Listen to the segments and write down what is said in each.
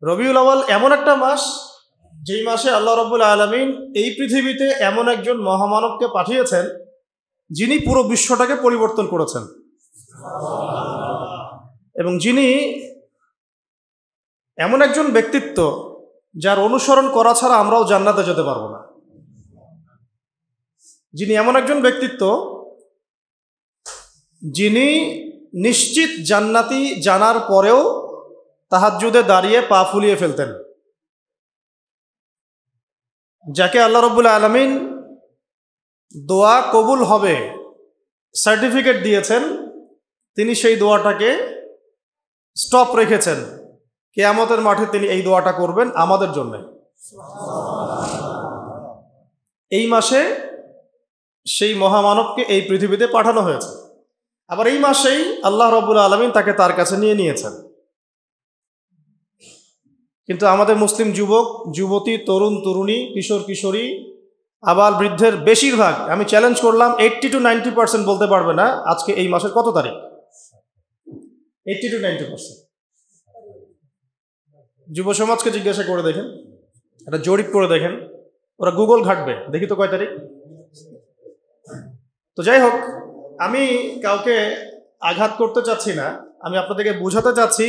রবিউল আউয়াল এমন একটা মাস যেই মাসে আল্লাহ রাব্বুল আলামিন এই পৃথিবীতে এমন একজন মহামানবকে পাঠিয়েছেন যিনি পুরো বিশ্বটাকে পরিবর্তন করেছেন এবং যিনি এমন একজন ব্যক্তিত্ব যার অনুসরণ করা ছাড়া আমরাও জান্নাতে যেতে পারবো না। যিনি এমন একজন ব্যক্তিত্ব যিনি নিশ্চিত জান্নাতি জানার পরেও তাহাজ্জুদে দাঁড়িয়ে পা ফুলিয়ে ফেলতেন, যাকে আল্লাহ রাব্বুল আলামিন দোয়া কবুল হবে সার্টিফিকেট দিয়েছেন, তিনি সেই দোয়াটাকে স্টপ রেখেছেন। কিয়ামতের মাঠে তিনি এই দোয়াটা করবেন আমাদের জন্য। এই মাসে সেই মহামানবকে এই পৃথিবীতে পাঠানো হয়েছে। আবার এই মাসেই আল্লাহ রাব্বুল আলামিন তাকে তার কাছে নিয়ে নিয়েছেন। কিন্তু আমাদের মুসলিম যুবক যুবতী, তরুণ তরুণী, কিশোর কিশোরী, আবাল বৃদ্ধের বেশিরভাগ, আমি চ্যালেঞ্জ করলাম 80 to 90% বলতে পারবে না আজকে এই মাসের কত তারিখ। 80 to 90% যুব সমাজকে জিজ্ঞাসা করে দেখেন, একটা জরিপ করে দেখেন, ওরা গুগল ঘাটবে, দেখি তো কয় তারিখ। তো যাই হোক, আমি কাউকে আঘাত করতে চাচ্ছি না, আমি আপনাদেরকে বোঝাতে চাচ্ছি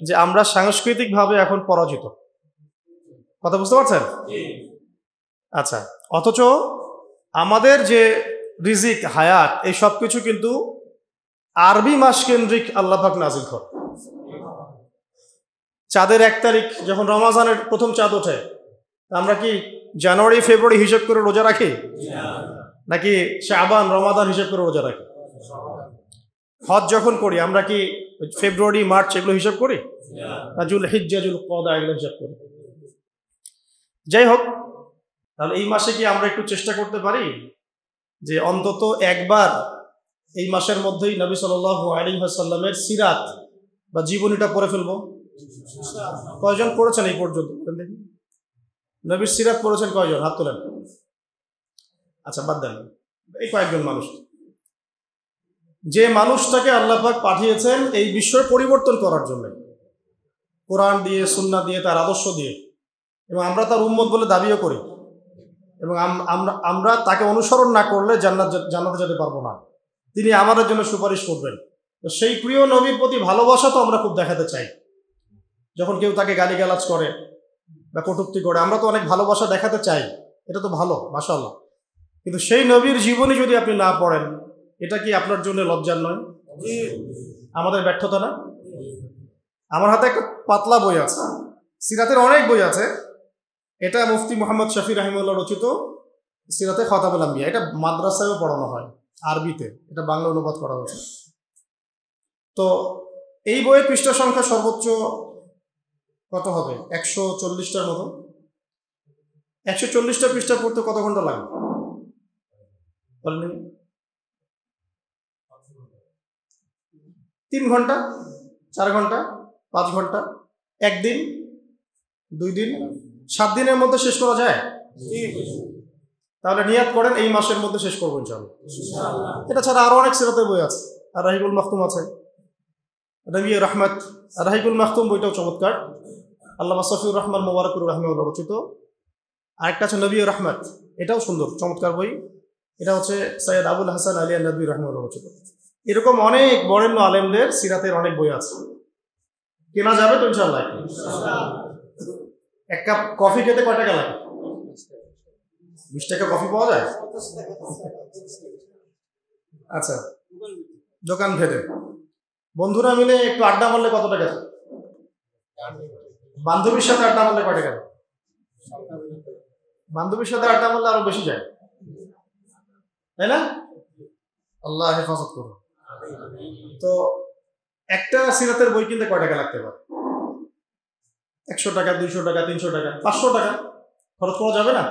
যে আমরা সাংস্কৃতিকভাবে এখন পরাজিত। কথা বুঝতে পারছেন? আচ্ছা, অথচ আমাদের যে রিজিক, হায়াত, এই সব কিছু কিন্তু আরবি মাস কেন্দ্রিক আল্লাহ পাক নাজিল করে। চাঁদের 1 তারিখ যখন রমাজানের প্রথম চাঁদ ওঠে, আমরা কি জানুয়ারি ফেব্রুয়ারি হিসেব করে রোজা রাখি, নাকি শাবান রমাদান হিসেব করে রোজা রাখি? হজ যখন করি আমরা কি ফেব্রুয়ারি মার্চ এগুলো হিসাব করি, না জুল হিজ্জা জুল কদা এগুলো হিসাব করি? যাই হোক, তাহলে এই মাসে কি আমরা একটু চেষ্টা করতে পারি যে অন্তত একবার এই মাসের মধ্যেই নবী সাল্লাল্লাহু আলাইহি ওয়াসাল্লামের সিরাত বা জীবনীটা পড়ে ফেলবো? কয়জন পড়েছেন এই পর্যন্ত? নবীর সিরাত পড়েছেন কয়জন? হাত তোলেন। আচ্ছা, বাদ দেন, এই কয়েকজন মানুষ। যে মানুষটাকে আল্লাহ পাক পাঠিয়েছেন এই বিশ্বের পরিবর্তন করার জন্য, কোরআন দিয়ে, সুন্নাহ দিয়ে, তার আদর্শ দিয়ে, এবং আমরা তার উম্মত বলে দাবিও করি, এবং আমরা তাকে অনুসরণ না করলে জান্নাতে যেতে পারবো না। তিনি আমাদের জন্য সুপারিশ করবেন। তো সেই প্রিয় নবীর প্রতি ভালোবাসা তো আমরা খুব দেখাতে চাই। যখন কেউ তাকে গালিগালাজ করে বা কটূক্তি করে, আমরা তো অনেক ভালোবাসা দেখাতে চাই, এটা তো ভালো, মাশাআল্লাহ। কিন্তু সেই নবীর জীবনী যদি আপনি না পড়েন, এটা কি আপনার জন্য লজ্জার নয়? আমাদের ব্যর্থতা না? আমার হাতে একটা পাতলা বই আছে, সিরাতের অনেক বই আছে। এটা মুফতি মুহাম্মদ শফি রাহিমাহুল্লাহ রচিত সিরাতে খতাবুল আম্বিয়া। এটা মাদ্রাসায়ও পড়ানো হয় আরবিতে, এটা বাংলা অনুবাদ করা হয়েছে। তো এই বইয়ের পৃষ্ঠা সংখ্যা সর্বোচ্চ কত হবে? 140টার মতো। 140টা পৃষ্ঠা পড়তে কত ঘন্টা লাগবে বলেন? 3 ঘন্টা, 4 ঘন্টা, 5 ঘন্টা, 1 দিন, 2 দিন, 7 দিনের মধ্যে শেষ করা যায়? তাহলে নিয়াত করেন এই মাসের মধ্যে শেষ করবো ইনশাআল্লাহ। এটা ছাড়া আরো অনেক সিরাতের বই আছে, আর রাহিকুল মাখতুম আছে, নবী রহমত, রাহিকুল মাখতুম বইটাও চমৎকার, আল্লামা সফিউর রহমান মুবারকুর রাহিমাহুল্লাহ রচিত। আরেকটা আছে নবী রহমত, এটাও সুন্দর চমৎকার বই, এটা হচ্ছে সৈয়দ আবুল হাসান আলী নবী রাহিমাহুল্লাহ রচিত। এরকম অনেক বরেণ্য আলেমদের সিরাতের অনেক বই আছে, কেনা যাবে তো ইনশাআল্লাহ। এক কাপ কফি খেতে কয় টাকা লাগে? 20 টাকা কফি পাওয়া যায়? আচ্ছা, দোকান ভেদে বন্ধুরা মিলে একটু আড্ডা মারলে কত টাকা? বান্ধবীর সাথে আড্ডা মারলে কয় টাকা? বান্ধবীর সাথে আড্ডা মারলে আরো বেশি যায়, তাই না? আল্লাহ হেফাজত করুন। তো একটা সিরাতের বই কিনতে কয় টাকা লাগতে পারে? 100 টাকা, 200 টাকা, 300 টাকা, 500 টাকা খরচ করা যাবে না?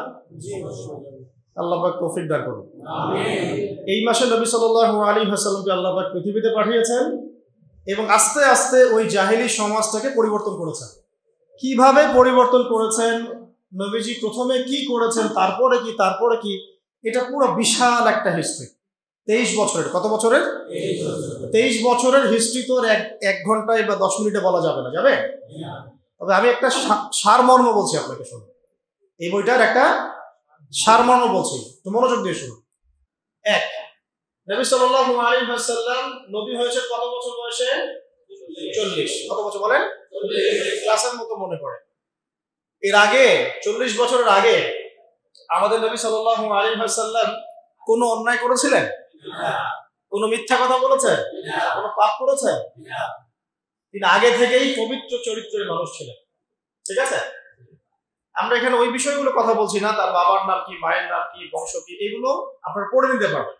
আল্লাহ পাক তৌফিক দান করুন। এই মাসে নবী সাল্লাল্লাহু আলাইহি ওয়াসাল্লামকে আল্লাহ পাক পৃথিবীতে পাঠিয়েছেন এবং আস্তে আস্তে ওই জাহেলি সমাজটাকে পরিবর্তন করেছেন। কিভাবে পরিবর্তন করেছেন, নবীজি প্রথমে কি করেছেন, তারপরে কি, এটা পুরো বিশাল একটা হিস্ট্রি। 23 বছরের, কত বছরের? 23 বছরের হিস্ট্রি তো এক ঘন্টায় বা 10 মিনিটে বলা যাবে না, যাবে? তবে আমি একটা সারমর্ম বলছি আপনাকে, শুনুন। এই বইটার একটা সারমর্ম বলছি, তো মনোযোগ দিয়ে শুনুন। এক, নবী সাল্লাল্লাহু আলাইহি ওয়াসাল্লাম নবী হয়েছে কত বছর বয়সে? 40। কত বছর বলেন? 40। ক্লাসের মতো মনে পড়ে। এর আগে 40 বছরের আগে আমাদের নবী সাল্লাল্লাহু আলাইহি ওয়াসাল্লাম কোনো অন্যায় করেছিলেন? না। কোনো মিথ্যা কথা বলেছেন? না। কোনো পাপ করেছেন? না। তিনি আগে থেকেই পবিত্র চরিত্রের মানুষ ছিলেন, ঠিক আছে? আমরা এখানে ওই বিষয়গুলো কথা বলছি না, তার বাবার নাম কি, মায়ের নাম কি, বংশ কি, এগুলো আপনারা পড়ে নিতে পারবেন।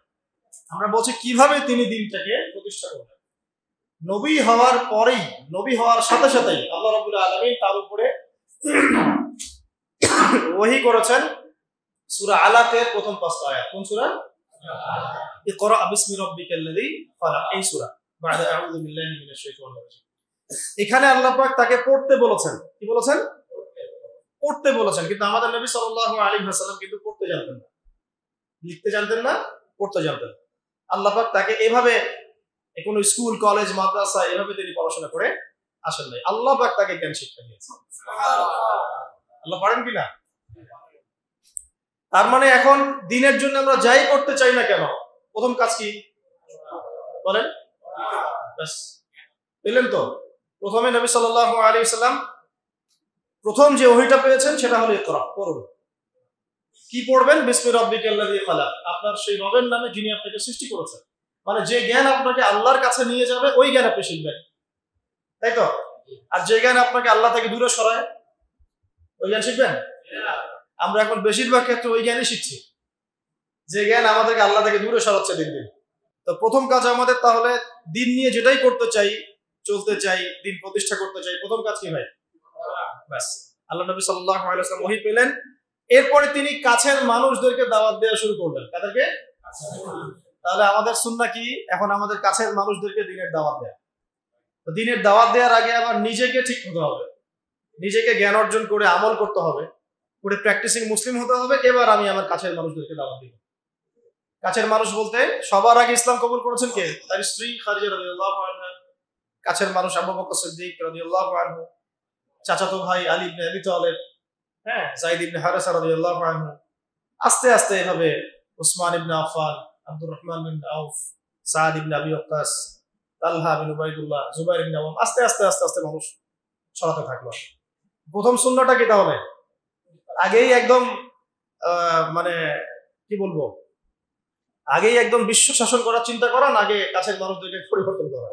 আমরা বলছি কিভাবে তিনি দিনটাকে প্রতিষ্ঠা করলেন। নবী হওয়ার পরেই, নবী হওয়ার সাথে সাথেই আল্লাহ রাব্বুল আলামিন তার উপরে ওহী করেছেন সূরা আলাকের প্রথম 5টা আয়াত। কোন সূরা? ইকরা বিসমি রাব্বিকাল্লাযী খালাক, এই সূরা। বা'দা আউযু বিল্লাহি মিনাশ শাইতানির রাজিম। এখানে আল্লাহ পাক তাকে পড়তে বলেছেন। কি বলেছেন? পড়তে বলেছেন। কিন্তু আমাদের নবী সাল্লাল্লাহু আলাইহি ওয়াসাল্লাম কিন্তু পড়তে জানতেন না, লিখতে জানতেন না, পড়তে জানতেন। আল্লাহ পাক তাকে এভাবে কোনো স্কুল, কলেজ, মাদ্রাসা এভাবে তিনি পড়াশোনা করে আসেন নাই। আল্লাহ পাক তাকে জ্ঞান শিক্ষা দিয়েছেন। আল্লাহ পারেন কিনা? তার মানে এখন দিনের জন্য আমরা যাই করতে চাই না কেন, প্রথম কাজ কি বলেন? ব্যাস, পেলেন তো? প্রথমে নবী সাল্লাল্লাহু আলাইহি ওয়াসাল্লাম প্রথম যে ওহীটা পেয়েছেন সেটা হলো ইকরা, পড়ুন। কি পড়বেন? বিসমি রাব্বিকাল্লাযী খালাক, আপনার সেই রবের নামে যিনি আপনাকে সৃষ্টি করেছেন। মানে যে জ্ঞান আপনাকে আল্লাহর কাছে নিয়ে যাবে ওই জ্ঞান আপনি শিখবেন, তাই তো? আর যে জ্ঞান আপনাকে আল্লাহ থেকে দূরে সরায় ওই জ্ঞান শিখবেন? আমরা এখন বেশিরভাগ ক্ষেত্রে ওই জ্ঞানই শিখছি যে জ্ঞান আমাদেরকে আল্লাহ থেকে দূরে সরাচ্ছে দিন দিন। তো প্রথম কাজ আমাদের, তাহলে দিন নিয়ে যেটাই করতে চাই, চলতে চাই, দিন প্রতিষ্ঠা করতে চাই, প্রথম কাজ কি ভাই? ব্যাস, আল্লাহ নবী সাল্লাল্লাহু আলাইহি ওয়াসাল্লাম ওহী পেলেন। এরপরে তিনি কাছের মানুষদেরকে দাওয়াত দেওয়া শুরু করলেন। তাদেরকে? তাহলে আমাদের সুন্নাহ কি? এখন আমাদের কাছের মানুষদেরকে দিনের দাওয়াত দেয়া। তো দিনের দাওয়াত দেওয়ার আগে আবার নিজেকে ঠিক হতে হবে, নিজেকে জ্ঞান অর্জন করে আমল করতে হবে, করে প্র্যাকটিসিং মুসলিম হতে হবে। এবার আমি আমার কাছের মানুষদেরকে দাওয়াত দিব। কাছের মানুষ বলতে সবার আগে ইসলাম কবুল করেছেন কে? তার স্ত্রী খাদিজা রাদিয়াল্লাহু আনহা, কাছের মানুষ আবু বকর সিদ্দিক রাদিয়াল্লাহু আনহু, চাচাতো ভাই আলী ইবনে আবি তালেব, হ্যাঁ, যায়েদ ইবনে হারেসা রাদিয়াল্লাহু আনহু, আস্তে আস্তে এভাবে উসমান ইবনে আফফান, আব্দুর রহমান বিন আউফ, সাদ ইবনে আবি ওয়াক্কাস, তালহা বিন উবাইদুল্লাহ, জুবাইর ইবনে আওয়াম, আস্তে আস্তে আস্তে আস্তে মানুষ ছড়াতে থাকলো। প্রথম সুন্নাহটা কি তাহলে? আগেই একদম মানে কি বলবো, আগেই একদম বিশ্ব শাসন করার চিন্তা করা না, আগে কাছের মানুষদেরকে পরিবর্তন করা।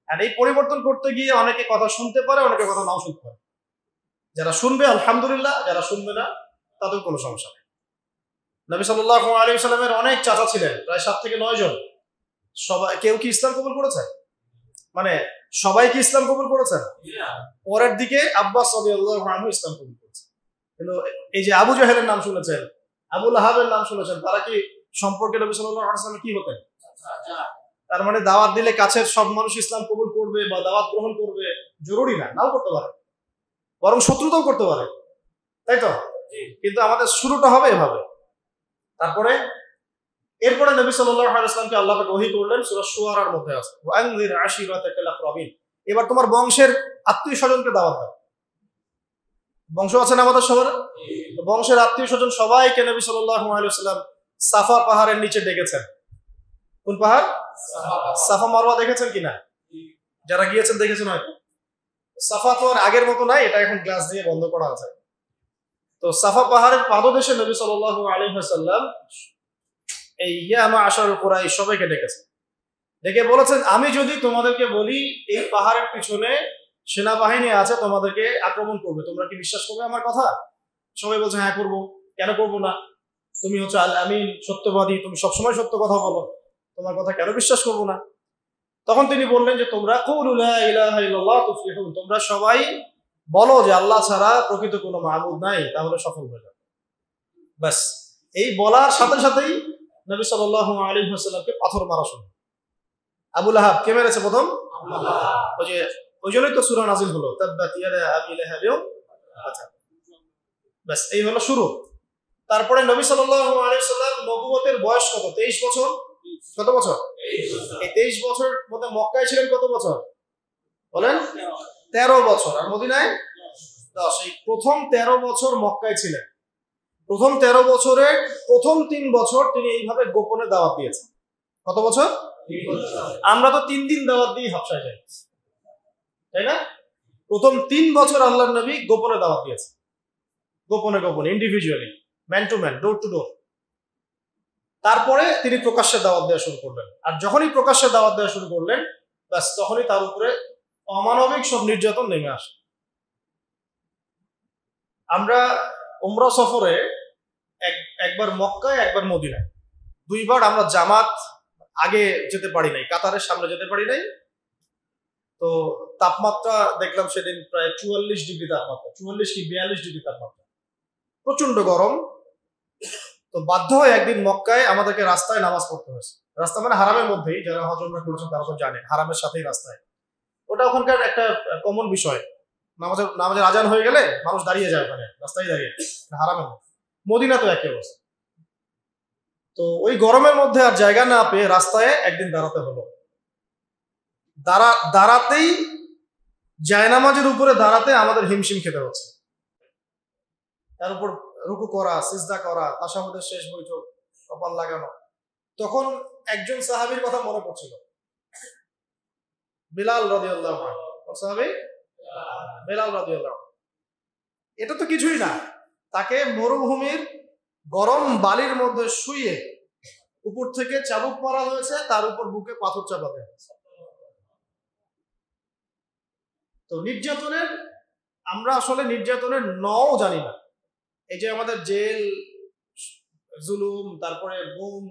আর এই পরিবর্তন করতে গিয়ে অনেকে কথা শুনতে পারে, অনেকে কথা নাও শুনতে পারে। যারা শুনবে আলহামদুলিল্লাহ, যারা শুনবে না তাদের কোনো সমস্যা নেই। নবী সাল্লাল্লাহু আলাইহি ওয়াসাল্লামের অনেক চাচা ছিলেন, প্রায় 7 থেকে 9 জন। সবাই, কেউ কি ইসলাম কবুল করেছে? মানে সবাই কি ইসলাম কবুল করেছেন? পরের দিকে আব্বাস রাদিয়াল্লাহু আনহু ইসলাম কবুল করেছেন। কিন্তু এই যে আবু জাহেলের নাম শুনেছেন, আবু লাহাবের নাম শুনেছেন, তারা কি সম্পর্কে নবী সাল্লাল্লাহু আলাইহি ওয়াসাল্লাম কি হতেন? তার মানে দাওয়াত দিলে কাছের সব মানুষ ইসলাম কবুল করবে বা দাওয়াত গ্রহণ করবে জরুরি না, নাও করতে পারে, বরং শত্রুতাও করতে পারে, তাই তো? কিন্তু আমাদের শুরুটা হবে এভাবে। তারপরে এরপরে নবী সাল্লাল্লাহু আলাইহি ওয়াসাল্লামকে আল্লাহ পাক ওহী করলেন, সূরা শুআরার মধ্যে আছে ওয়ানজির আশিরাতাকাল আকরাবিন। এবার তোমার বংশের আত্মীয় স্বজনকে দাওয়াত দাও। বংশ আছে না আমাদের সবার? বংশের আত্মীয় স্বজন সবাইকে নবী সাল্লাল্লাহু আলাইহি ওয়াসাল্লাম সাফা পাহাড়ের নিচে ডেকেছেন। কোন পাহাড়? সাফা মারওয়া দেখেছেন কিনা? যারা গিয়েছেন দেখেছেন হয়তো। সাফা তো আর আগের মতো নাই, এটা এখন গ্লাস দিয়ে বন্ধ করা আছে। তো সাফা পাহাড়ের পাদদেশে নবী সাল্লাল্লাহু আলাইহি ওয়াসাল্লাম এই ইয়া মা'আশারুল কুরাইশ সবাইকে ডেকেছেন, ডেকে বলেছেন, আমি যদি তোমাদেরকে বলি এই পাহাড়ের পিছনে সেনাবাহিনী আছে, তোমাদেরকে আক্রমণ করবে, তোমরা কি বিশ্বাস করবে আমার কথা? সবাই বলছে হ্যাঁ করবো, কেন করবো না? তুমি হচ্ছে আল আমিন, সত্যবাদী, তুমি সবসময় সত্য কথা বলো, তোমার কথা কেন বিশ্বাস করবো না? তখন তিনি বললেন যে তোমরা কুলু লা ইলাহা ইল্লাল্লাহ তুফলিহুন, তোমরা সবাই বলো যে আল্লাহ ছাড়া প্রকৃত কোনো মাবুদ নাই, তাহলে সফল হয়ে যাবে। ব্যাস, এই বলার সাথে সাথেই নবী সাল্লাল্লাহু আলাইহি ওয়াসাল্লামকে পাথর মারা শুরু। আবু লাহাব কে মেরেছে প্রথম? ওই জন্যই তো সূরা নাযিল হলো, তাব্বাত ইয়াদা আবি লাহাব। আচ্ছা, ব্যাস এই হলো শুরু। তারপরে নবী সাল্লাল্লাহু আলাইহি ওয়াসাল্লাম নবুয়তের বয়স কত? 23 বছর। কত বছর? এই 23 বছর মধ্যে মক্কায় ছিলেন কত বছর বলেন? 13 বছর, আর মদিনায় 10। এই প্রথম 13 বছর মক্কায় ছিলেন। প্রথম 13 বছরে প্রথম 3 বছর তিনি এইভাবে গোপনে দাওয়াত দিয়েছেন। কত বছর? 3 বছর। আমরা তো 3 দিন দাওয়াত দিয়ে হাবশায় যাই, তাই না? প্রথম 3 বছর আল্লাহর নবী গোপনে দাওয়াত দিয়েছেন, গোপনে গোপনে, individually, man to man, door to door. তারপরে তিনি প্রকাশ্যে দাওয়াত দেওয়া শুরু করলেন। আর যখনই প্রকাশ্যে দাওয়াত দেওয়া শুরু করলেন, ব্যাস তখনই তার উপরে অমানবিক সব নির্যাতন নেমে আসে। আমরা উমরা সফরে একবার মক্কায়, একবার মদিনায়, 2 বার আমরা জামাত আগে যেতে পারি নাই, কাতারের সামনে যেতে পারি নাই। তো তাপমাত্রা দেখলাম সেদিন প্রায় 44 ডিগ্রি তাপমাত্রা, 44 কি 42 ডিগ্রি তাপমাত্রা, প্রচন্ড গরম। তো বাধ্য হয়ে একদিন মক্কায় আমাদেরকে রাস্তায় নামাজ পড়তে হয়েছে। রাস্তা মানে হারামের মধ্যেই, যারা হজ উমরা করেছেন তারা তো জানেন, হারামের সাথেই রাস্তায়। ওটা ওখানকার একটা কমন বিষয়। নামাজের আজান হয়ে গেলে মানুষ দাঁড়িয়ে যায় ওখানে, রাস্তায় দাঁড়িয়ে, হারামের মধ্যে। মদিনা তো একই অবস্থা। তো ওই গরমের মধ্যে আর জায়গা না পেয়ে রাস্তায় একদিন দাঁড়াতে হলো। দাঁড়াতেই, জায়নামাজের উপরে দাঁড়াতে আমাদের হিমশিম খেতে হচ্ছে। তার উপর রুকু করা, সিজদা করা, তাশাহুদের শেষ বৈঠক, কপাল লাগানো। তখন একজন সাহাবীর কথা মনে পড়ছিল, বিলাল রাদিয়াল্লাহু আনহু। সাহাবী বিলাল রাদিয়াল্লাহু আনহু। এটা তো কিছুই না, তাকে মরুভূমির গরম বালির মধ্যে শুইয়ে উপর থেকে চাবুক মারা হয়েছে, তার উপর বুকে পাথর চাপা দেওয়া হয়েছে। তো নির্যাতনের, আমরা আসলে নির্যাতনের নও জানি না। এই যে আমাদের জেল, জুলুম, তারপরে গুম,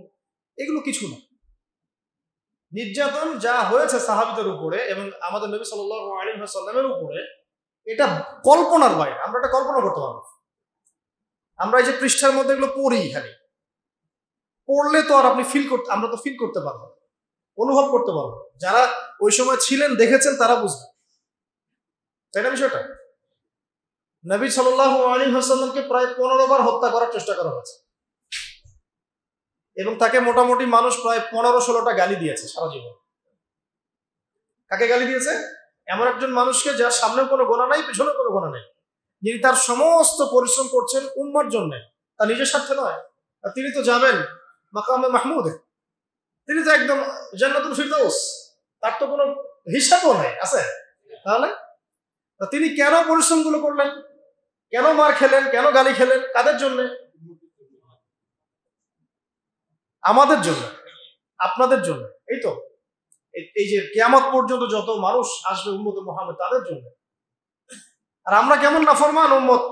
এগুলো কিছু না। নির্যাতন যা হয়েছে সাহাবীদের উপরে এবং আমাদের নবী সাল্লাল্লাহু আলাইহি ওয়াসাল্লামের উপরে, এটা কল্পনার বাইরে। আমরা এটা কল্পনা করতে পারবো। আমরা এই যে পৃষ্ঠার মধ্যে এগুলো পড়ি, খালি পড়লে তো আর আপনি আমরা তো ফিল করতে পারবো, অনুভব করতে পারবো। যারা ওই সময় ছিলেন, দেখেছেন, তারা বুঝবেন, তাই না বিষয়টা? নবী সাল্লাল্লাহু আলাইহি ওয়াসাল্লামকে প্রায় 15 বার হত্যা করার চেষ্টা করা হয়েছে এবং তাকে মোটামুটি মানুষ প্রায় 15-16টা গালি দিয়েছে সারা জীবন। কাকে গালি দিয়েছে? এমন একজন মানুষকে যার সামনে কোনো গোনা নাই, পিছনে কোনো গোনা নাই, যিনি তার সমস্ত পরিশ্রম করছেন উম্মার জন্য, তার নিজের স্বার্থে নয়। আর তিনি তো যাবেন মাকামে মাহমুদে, তিনি তো একদম জান্নাতুল ফিরদাউস, তার তো কোনো হিসাবও নাই, আছে? তাহলে তিনি কেন পরিশ্রমগুলো করলেন, কেন মার খেলেন, কেন গালি খেলেন? কাদের জন্য? আমাদের জন্য, আপনাদের জন্য। এই তো, এই যে কিয়ামত পর্যন্ত যত মানুষ আসবে উম্মতে মুহাম্মদ, তাদের জন্য। আর আমরা কেমন নাফরমান উম্মত,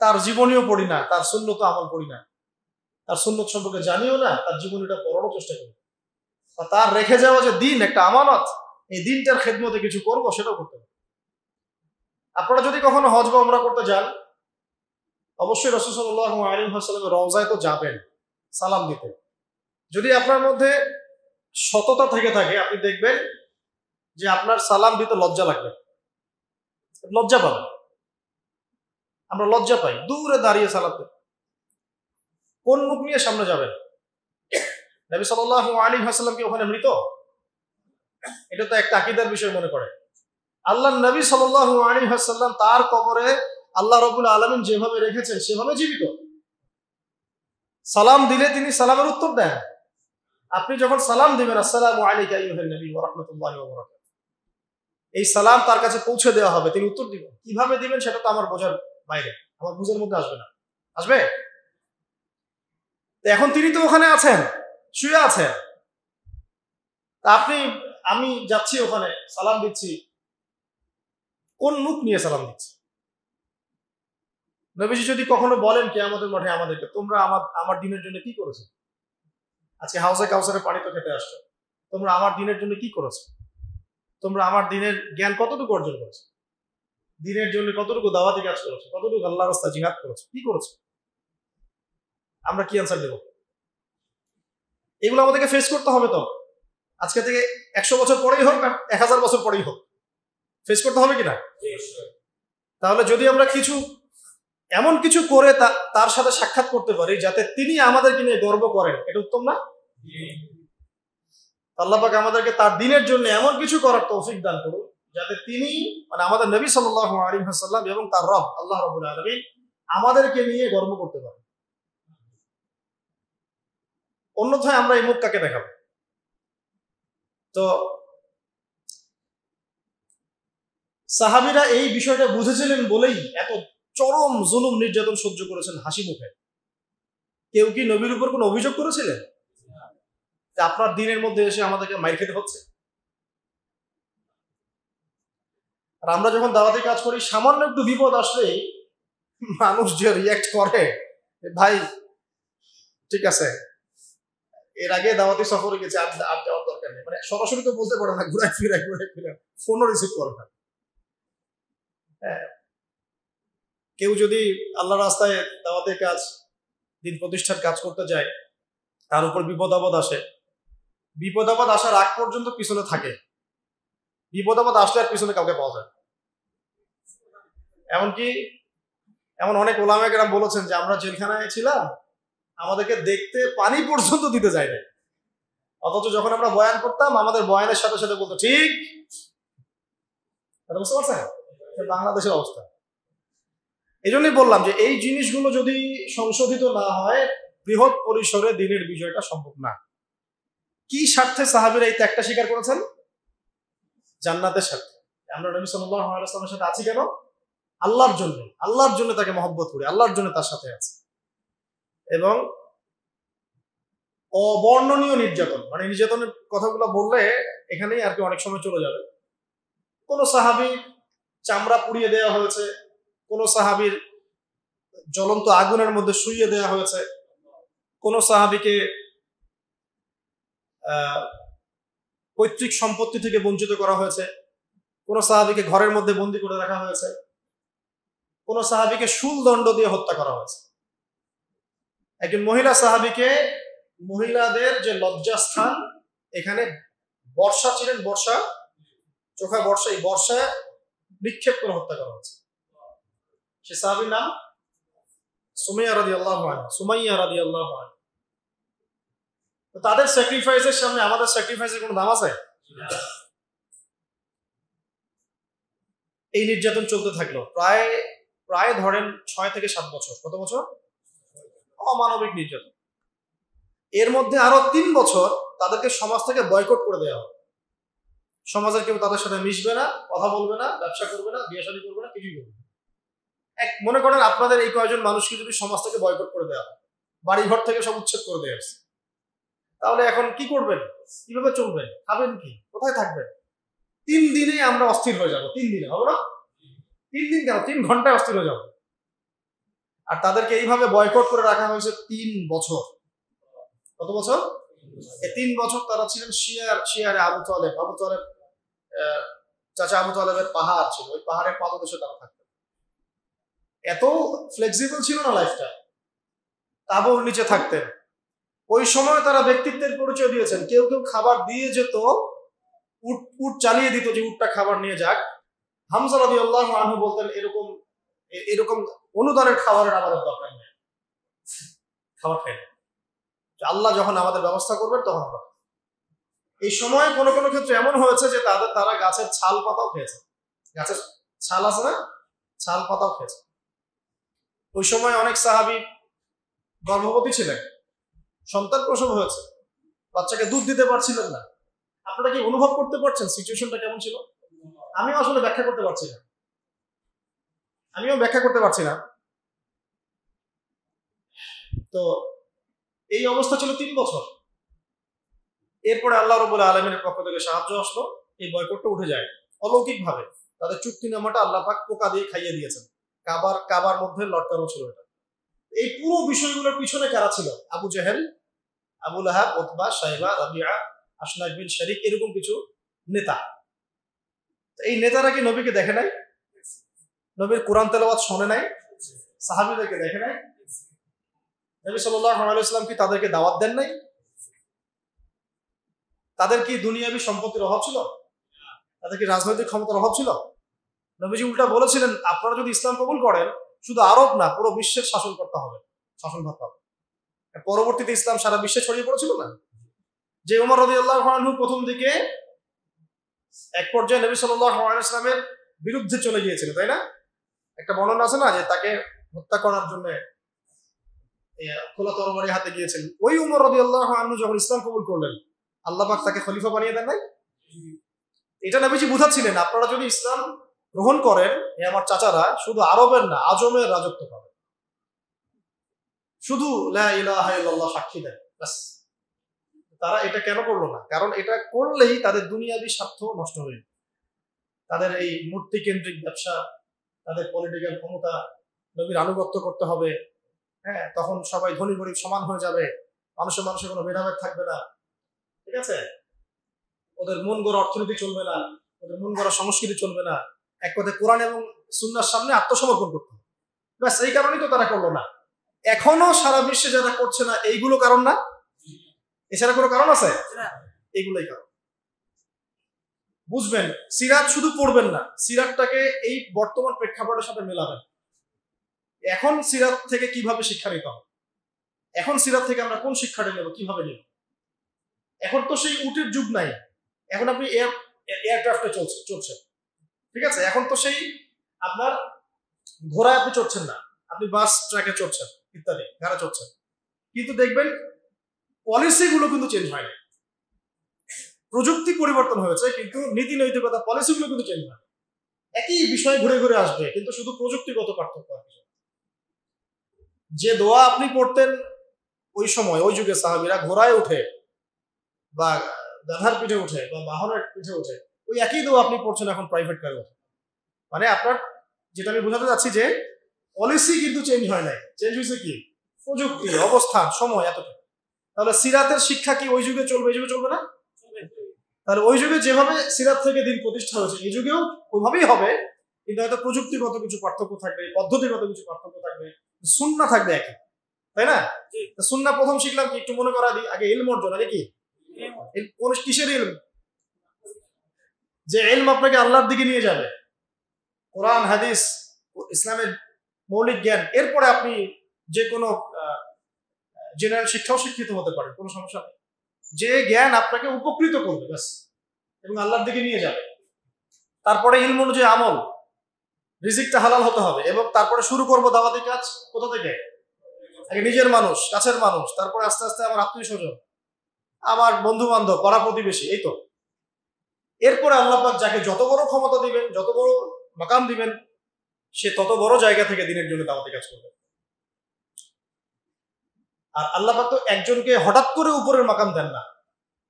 তার জীবনীও পড়ি না, তার সুন্নত আমল করি না, তার সুন্নত সম্পর্কে জানিও না, তার জীবনীটা পড়ারও চেষ্টা করি, আর তার রেখে যাওয়া যে দিন, একটা আমানত, এই দিনটার খেদমতে কিছু করবো, সেটাও করতে হবে। আপনারা যদি কখনো হজ বা উমরা করতে যান, অবশ্যই রাসূল সাল্লাল্লাহু আলাইহি ওয়াসাল্লামের রওজায় তো যাবেন সালাম দিতে। যদি আপনার মধ্যে সততা থেকে থাকে, আপনি দেখবেন যে আপনার সালাম দিতে লজ্জা লাগবে, লজ্জা পাবেন। আমরা লজ্জা পাই দূরে দাঁড়িয়ে সালাম দিতে। কোন মুখ নিয়ে সামনে যাবেন? নবী সাল্লাল্লাহু আলাইহি ওয়াসাল্লাম কি ওখানে মৃত? এটা তো একটা আকীদার বিষয় মনে করে। আল্লাহর নবী সাল্লাল্লাহু আলাইহি ওয়াসাল্লাম তার কবরে আল্লাহ রাব্বুল আলামিন যেভাবে রেখেছেন সেভাবে জীবিত। সালাম দিলে তিনি সালামের উত্তর দেন। আপনি যখন সালাম দিবেন, আসসালামু আলাইকা আইয়ুহান নবী ওয়া রাহমাতুল্লাহি ওয়া বারাকাতুহু, এই সালাম তার কাছে পৌঁছে দেওয়া হবে, তিনি উত্তর দিবেন। কিভাবে দিবেন সেটা তো আমার বোঝার বাইরে, আমার বুঝের মধ্যে আসবে না। আসবে? এখন তিনি তো ওখানে আছেন, শুয়ে আছেন। তা আমি যাচ্ছি ওখানে, সালাম দিচ্ছি, কোন মুখ নিয়ে সালাম দিচ্ছি? নবীজি যদি কখনো বলেন কিয়ামতের মাঠে আমাদেরকে, তোমরা আমার দিনের জন্য কি করেছো? আজকে হাউসে কাউসারে পানি তো খেতে আসছো, তোমরা আমার দিনের জন্য কি করেছো? তোমরা আমার দিনের জ্ঞান কতটুকু অর্জন করেছো? দিনের জন্য কতটুকু দাওয়াতি কাজ করেছো? কতটুকু আল্লাহর রাস্তায় জিহাদ করেছো? কি করেছো? আমরা কি আনসার দেব? এগুলো আমাদেরকে ফেস করতে হবে। তো আজকে থেকে 100 বছর পরেই হোক আর 1000 বছর পরেই হোক, ফেস করতে হবে কিনা? তাহলে যদি আমরা এমন কিছু করে তার সাথে সাক্ষাৎ করতে পারি যাতে তিনি আমাদেরকে নিয়ে গর্ব করেন, এটা উত্তম না? আল্লাহ পাক আমাদেরকে তার দিনের জন্য এমন কিছু করার তৌফিক দান করুন যাতে তিনি মানে আমাদের নবী সাল্লাল্লাহু আলাইহি ওয়াসাল্লাম এবং তার রব আল্লাহ রাব্বুল আলামিন আমাদেরকে নিয়ে গর্ব করতে পারে। অন্যথায় আমরা এই মুখ কাকে দেখাবো? তো সাহাবীরা এই বিষয়টা বুঝেছিলেন বলেই এত চরম জুলুম নির্যাতন সহ্য করেছেন হাসি মুখে। কেউ কি নবীর উপর কোনো অভিযোগ করেছিলেন যে আপনার দিনের মধ্যে এসে আমাদেরকে মাইর খেতে হচ্ছে? আর আমরা যখন দাওয়াতি কাজ করি, সামান্য একটু বিপদ আসলেই মানুষ যে রিয়াক্ট করে, ভাই ঠিক আছে, এর আগে দাওয়াতি সফরে গেছে, আর যাওয়ার দরকার নেই, মানে সরাসরি তো বলতে পারে না, ঘুরায় ফিরে ফোনও রিসিভ করে না। হ্যাঁ, কেউ যদি আল্লাহ রাস্তায় দাওয়াতের কাজ, দিন প্রতিষ্ঠার কাজ করতে যায়, তার উপর বিপদ আপদ আসে, বিপদ আপদ আসার আগ পর্যন্ত পিছনে থাকে, বিপদ আপদ আসলে আর পিছনে কাউকে পাওয়া যায়। এমন অনেক ওলামায়ে কেরাম বলেছেন যে আমরা জেলখানায় ছিলাম, আমাদেরকে দেখতে পানি পর্যন্ত দিতে যায় না, অথচ যখন আমরা বয়ান করতাম আমাদের বয়ানের সাথে সাথে বলতো ঠিক। বুঝতে পারছেন বাংলাদেশের অবস্থা? এই জন্যই বললাম যে এই জিনিসগুলো যদি সংশোধিত না হয়, বৃহৎ পরিসরে দিনের বিজয়টা সম্ভব না। কি স্বার্থে সাহাবীরা এই ত্যাগটা স্বীকার করেছেন? জান্নাতের স্বার্থে। আমরা নবী সাল্লাল্লাহু আলাইহি ওয়াসাল্লামের সাথে আছি কেন? আল্লাহর জন্য। আল্লাহর জন্য তাকে মহব্বত করি, আল্লাহর জন্য তার সাথে আছে। এবং অবর্ণনীয় নির্যাতন, মানে নির্যাতনের কথাগুলো বললে এখানেই আর কি অনেক সময় চলে যাবে। কোন সাহাবী চামড়া পুড়িয়ে দেওয়া হয়েছে, কোন সাহাবীর জ্বলন্ত আগুনের মধ্যে শুইয়ে দেওয়া হয়েছে, কোন সাহাবীকে পৈতৃক সম্পত্তি থেকে বঞ্চিত করা হয়েছে, কোন সাহাবীকে ঘরের মধ্যে বন্দী করে রাখা হয়েছে, কোন সাহাবীকে শুল দণ্ড দিয়ে হত্যা করা হয়েছে। একজন মহিলা সাহাবীকে, মহিলাদের যে লজ্জাস্থান, এখানে বর্ষা ছিলেন, বর্ষা, চোখা বর্ষা, এই বর্ষা নিক্ষেপ করে হত্যা করা হয়েছে। সে সাহাবীর নাম সুমাইয়া রাদিয়াল্লাহু আনহা, সুমাইয়া রাদিয়াল্লাহু আনহা। তো তাদের স্যাক্রিফাইসের সামনে আমাদের স্যাক্রিফাইসের কোনো দাম আছে? এই নির্যাতন চলতে থাকলো প্রায় ধরেন 6 থেকে 7 বছর। কত বছর? অমানবিক নির্যাতন। এর মধ্যে আরো 3 বছর তাদেরকে সমাজ থেকে বয়কট করে দেওয়া হবে। সমাজের কেউ তাদের সাথে মিশবে না, কথা বলবে না, ব্যবসা করবে না, বিয়ে শাদী করবে না, কিছুই করবে না। মনে করেন আপনাদের এই কয়েকজন মানুষকে যদি সমাজ থেকে বয়কট করে দেওয়া হয়, বাড়িঘর থেকে সব উচ্ছেদ করে দেওয়া হচ্ছে, তাহলে এখন কি করবেন? কিভাবে চলবেন? খাবেন কি? কোথায় থাকবেন? 3 দিনে আমরা অস্থির হয়ে যাবো। 3 দিনে হবে না? 3 দিন কেন, 3 ঘন্টায় অস্থির হয়ে যাবো। আর তাদেরকে এইভাবে বয়কট করে রাখা হয়েছে 3 বছর। কত বছর? এই 3 বছর তারা ছিলেন শিয়ারে আবু তালেব। চাচা আবু তালেবের পাহাড় ছিল, ওই পাহাড়ের পাদদেশে তারা থাকতেন। এত ফ্লেক্সিবল ছিল না লাইফটা, তাঁবুর নিচে থাকতেন। ওই সময় তারা ব্যক্তিত্বের পরিচয় দিয়েছেন। কেউ কেউ খাবার দিয়ে যেত, উট চালিয়ে দিত যে উটটা খাবার নিয়ে যাক। হামজা রাদিয়াল্লাহু আনহু বলতেন এরকম অনুদানের খাবারের আমাদের দরকার নেই, খাবার খাই না, আল্লাহ যখন আমাদের ব্যবস্থা করবেন তখন আমরা। এই সময় কোনো কোনো ক্ষেত্রে এমন হয়েছে যে তারা গাছের ছাল পাতাও খেয়েছে। গাছের ছাল আছে না, ছাল পাতাও খেয়েছে। ওই সময় অনেক সাহাবী গর্ভবতী ছিলেন, সন্তান প্রসব হয়েছে, বাচ্চাকে দুধ দিতে পারছিলেন না। আপনারা কি অনুভব করতে পারছেন সিচুয়েশনটা কেমন ছিল? আমিও আসলে ব্যাখ্যা করতে পারছি না। তো এই অবস্থা ছিল 3 বছর। এরপরে আল্লাহ রাব্বুল আলামিনের পক্ষ থেকে সাহায্য আসলো, এই বয়কটটা উঠে যায় অলৌকিক ভাবে। তাদের চুক্তিনামাটা আল্লাহ পাক পোকা দিয়ে খাইয়ে দিয়েছেন। কাবার মধ্যে লটকানো ছিল এটা। এই পুরো বিষয়গুলোর পিছনে কারা ছিল? আবু জেহেল, আবু লাহাব, উতবা, শাইবা, রাবিআ, আশনাক বিন শারিক, এরকম কিছু নেতা। এই নেতারা কি নবীকে দেখে নাই? নবীর কোরআন তেলাওয়াত শোনে নাই? সাহাবীদেরকে দেখে নাই? নবী সাল্লাল্লাহু আলাইহি ওয়াসাল্লাম কি তাদেরকে দাওয়াত দেন নাই? তাদের কি দুনিয়াবি সম্পত্তির অভাব ছিল? তাদের কি রাজনৈতিক ক্ষমতার অভাব ছিল? নবীজি উল্টা বলেছিলেন, আপনারা যদি ইসলাম কবুল করেন, শুধু আরব না, পুরো বিশ্বের শাসন করতে হবে, শাসন করতে হবে। পরবর্তীতে ইসলাম সারা বিশ্বে ছড়িয়ে পড়েছিল না? যে ওমর রাদিয়াল্লাহু আনহু প্রথম দিকে এক পর্যায়ে নবী সাল্লাল্লাহু আলাইহি ওয়াসাল্লামের বিরুদ্ধে চলে গিয়েছিল, তাই না? একটা বর্ণনা আছে না যে তাকে হত্যা করার জন্য খোলা তরবারি হাতে গিয়েছিলেন। ওই উমর রাদিয়াল্লাহু আনহু যখন ইসলাম কবুল করলেন, আল্লাহ পাক তাকে খলিফা বানিয়ে দেন নাই? এটা নবীজি বুঝাচ্ছিলেন, আপনারা যদি ইসলাম গ্রহণ করেন, আমার চাচারা শুধু আরবের না, আজমের রাজত্ব পাবে। শুধু লা ইলাহা ইল্লাল্লাহ সাক্ষী দেন, ব্যাস। তারা এটা কেন করলো না? কারণ এটা করলেই তাদের দুনিয়াবী স্বার্থ নষ্ট হয়ে যাবে, তাদের এই মূর্তি কেন্দ্রিক ব্যবসা, তাদের পলিটিক্যাল ক্ষমতা, নবীর আনুগত্য করতে হবে। হ্যাঁ, তখন সবাই ধনী গরিব সমান হয়ে যাবে, মানুষের মানুষের কোনো ভেদাভেদ থাকবে না, ঠিক আছে? ওদের মন গড়া অর্থনীতি চলবে না, ওদের মন গড়া সংস্কৃতি চলবে না। এক কথায় কোরআন এবং সুন্নাহর সামনে আত্মসমর্পণ করতে হবে, ব্যাস। এই কারণেই তো তারা করলো না। এখনো সারা বিশ্বে যারা করছে না, এইগুলো কারণ না? এছাড়া কোনো কারণ আছে? এইগুলোই কারণ। বুঝবেন, সিরাত শুধু পড়বেন না, সিরাতটাকে এই বর্তমান প্রেক্ষাপটের সাথে মেলাবেন। এখন সিরাত থেকে কিভাবে শিক্ষা নিতে হবে, এখন সিরাত থেকে আমরা কোন শিক্ষাটা নেব, কিভাবে নেব? এখন তো সেই উটের যুগ নাই, এখন আপনি এয়ারক্রাফটে চলছে, ঠিক আছে? এখন তো সেই আপনার ঘোড়ায় আপনি চড়ছেন না, আপনি বাস ট্রাকে চড়ছেন, ইত্যাদি গাড়ি চড়ছেন। কিন্তু দেখবেন পলিসিগুলো কিন্তু চেঞ্জ হয় না। প্রযুক্তি পরিবর্তন হয়েছে, কিন্তু নীতি নৈতিকতা পলিসিগুলো কিন্তু চেঞ্জ হয়। একই বিষয় ঘুরে ঘুরে আসবে, কিন্তু শুধু প্রযুক্তিগত পার্থক্য আসবে। যে দোয়া আপনি পড়তেন ওই সময়, ওই যুগে সাহাবীরা ঘোড়ায় উঠে বা গাধার পিঠে উঠে বা বাহনের পিঠে উঠে, ওই একই দোয়া আপনি পড়ছেন এখন প্রাইভেট কারে উঠে। মানে আপনার, যেটা আমি বোঝাতে চাচ্ছি যে পলিসি কিন্তু চেঞ্জ হয় নাই, চেঞ্জ হয়েছে কি প্রযুক্তি, অবস্থান, সময়, এতটা। তাহলে সিরাতের শিক্ষা কি ওই যুগে চলবে, এই যুগে চলবে না? তাহলে ওই যুগে যেভাবে সিরাত থেকে দিন প্রতিষ্ঠা হয়েছে, এই যুগেও ওইভাবেই হবে, কিন্তু হয়তো প্রযুক্তিগত কিছু পার্থক্য থাকবে, পদ্ধতিগত কিছু পার্থক্য থাকবে, সুন্নাহ থাকবে একই, তাই না? সুন্নাহ প্রথম শিখলাম কি, একটু মনে করা দিই, আগে ইলম অর্জন। আগে কি? কোন কিসের ইলম? যে ইলম আপনাকে আল্লাহর দিকে নিয়ে যাবে, কোরআন হাদিস ইসলামের মৌলিক জ্ঞান। এরপরে আপনি যে কোনো জেনারেল শিক্ষাও শিক্ষিত হতে পারেন, কোনো সমস্যা নেই। যে জ্ঞান আপনাকে উপকৃত করবে ব্যাস, এবং আল্লাহর দিকে নিয়ে যাবে। তারপরে ইলম অনুযায়ী আমল, রিজিকটা হালাল হতে হবে, এবং তারপরে শুরু করবো দাওয়াতি কাজ। কোথা থেকে? আগে নিজের মানুষ, কাছের মানুষ, তারপরে আস্তে আস্তে আমার আত্মীয় স্বজন, আমার বন্ধু বান্ধব, পাড়া প্রতিবেশী, এই তো। এরপরে আল্লাহ পাক যাকে যত বড় ক্ষমতা দিবেন, যত বড় মাকাম দিবেন, সে তত বড় জায়গা থেকে দিনের জন্য দাওয়াতি কাজ করবে। আর আল্লাহ পাক তো একজনকে হঠাৎ করে উপরের মাকাম দেন না,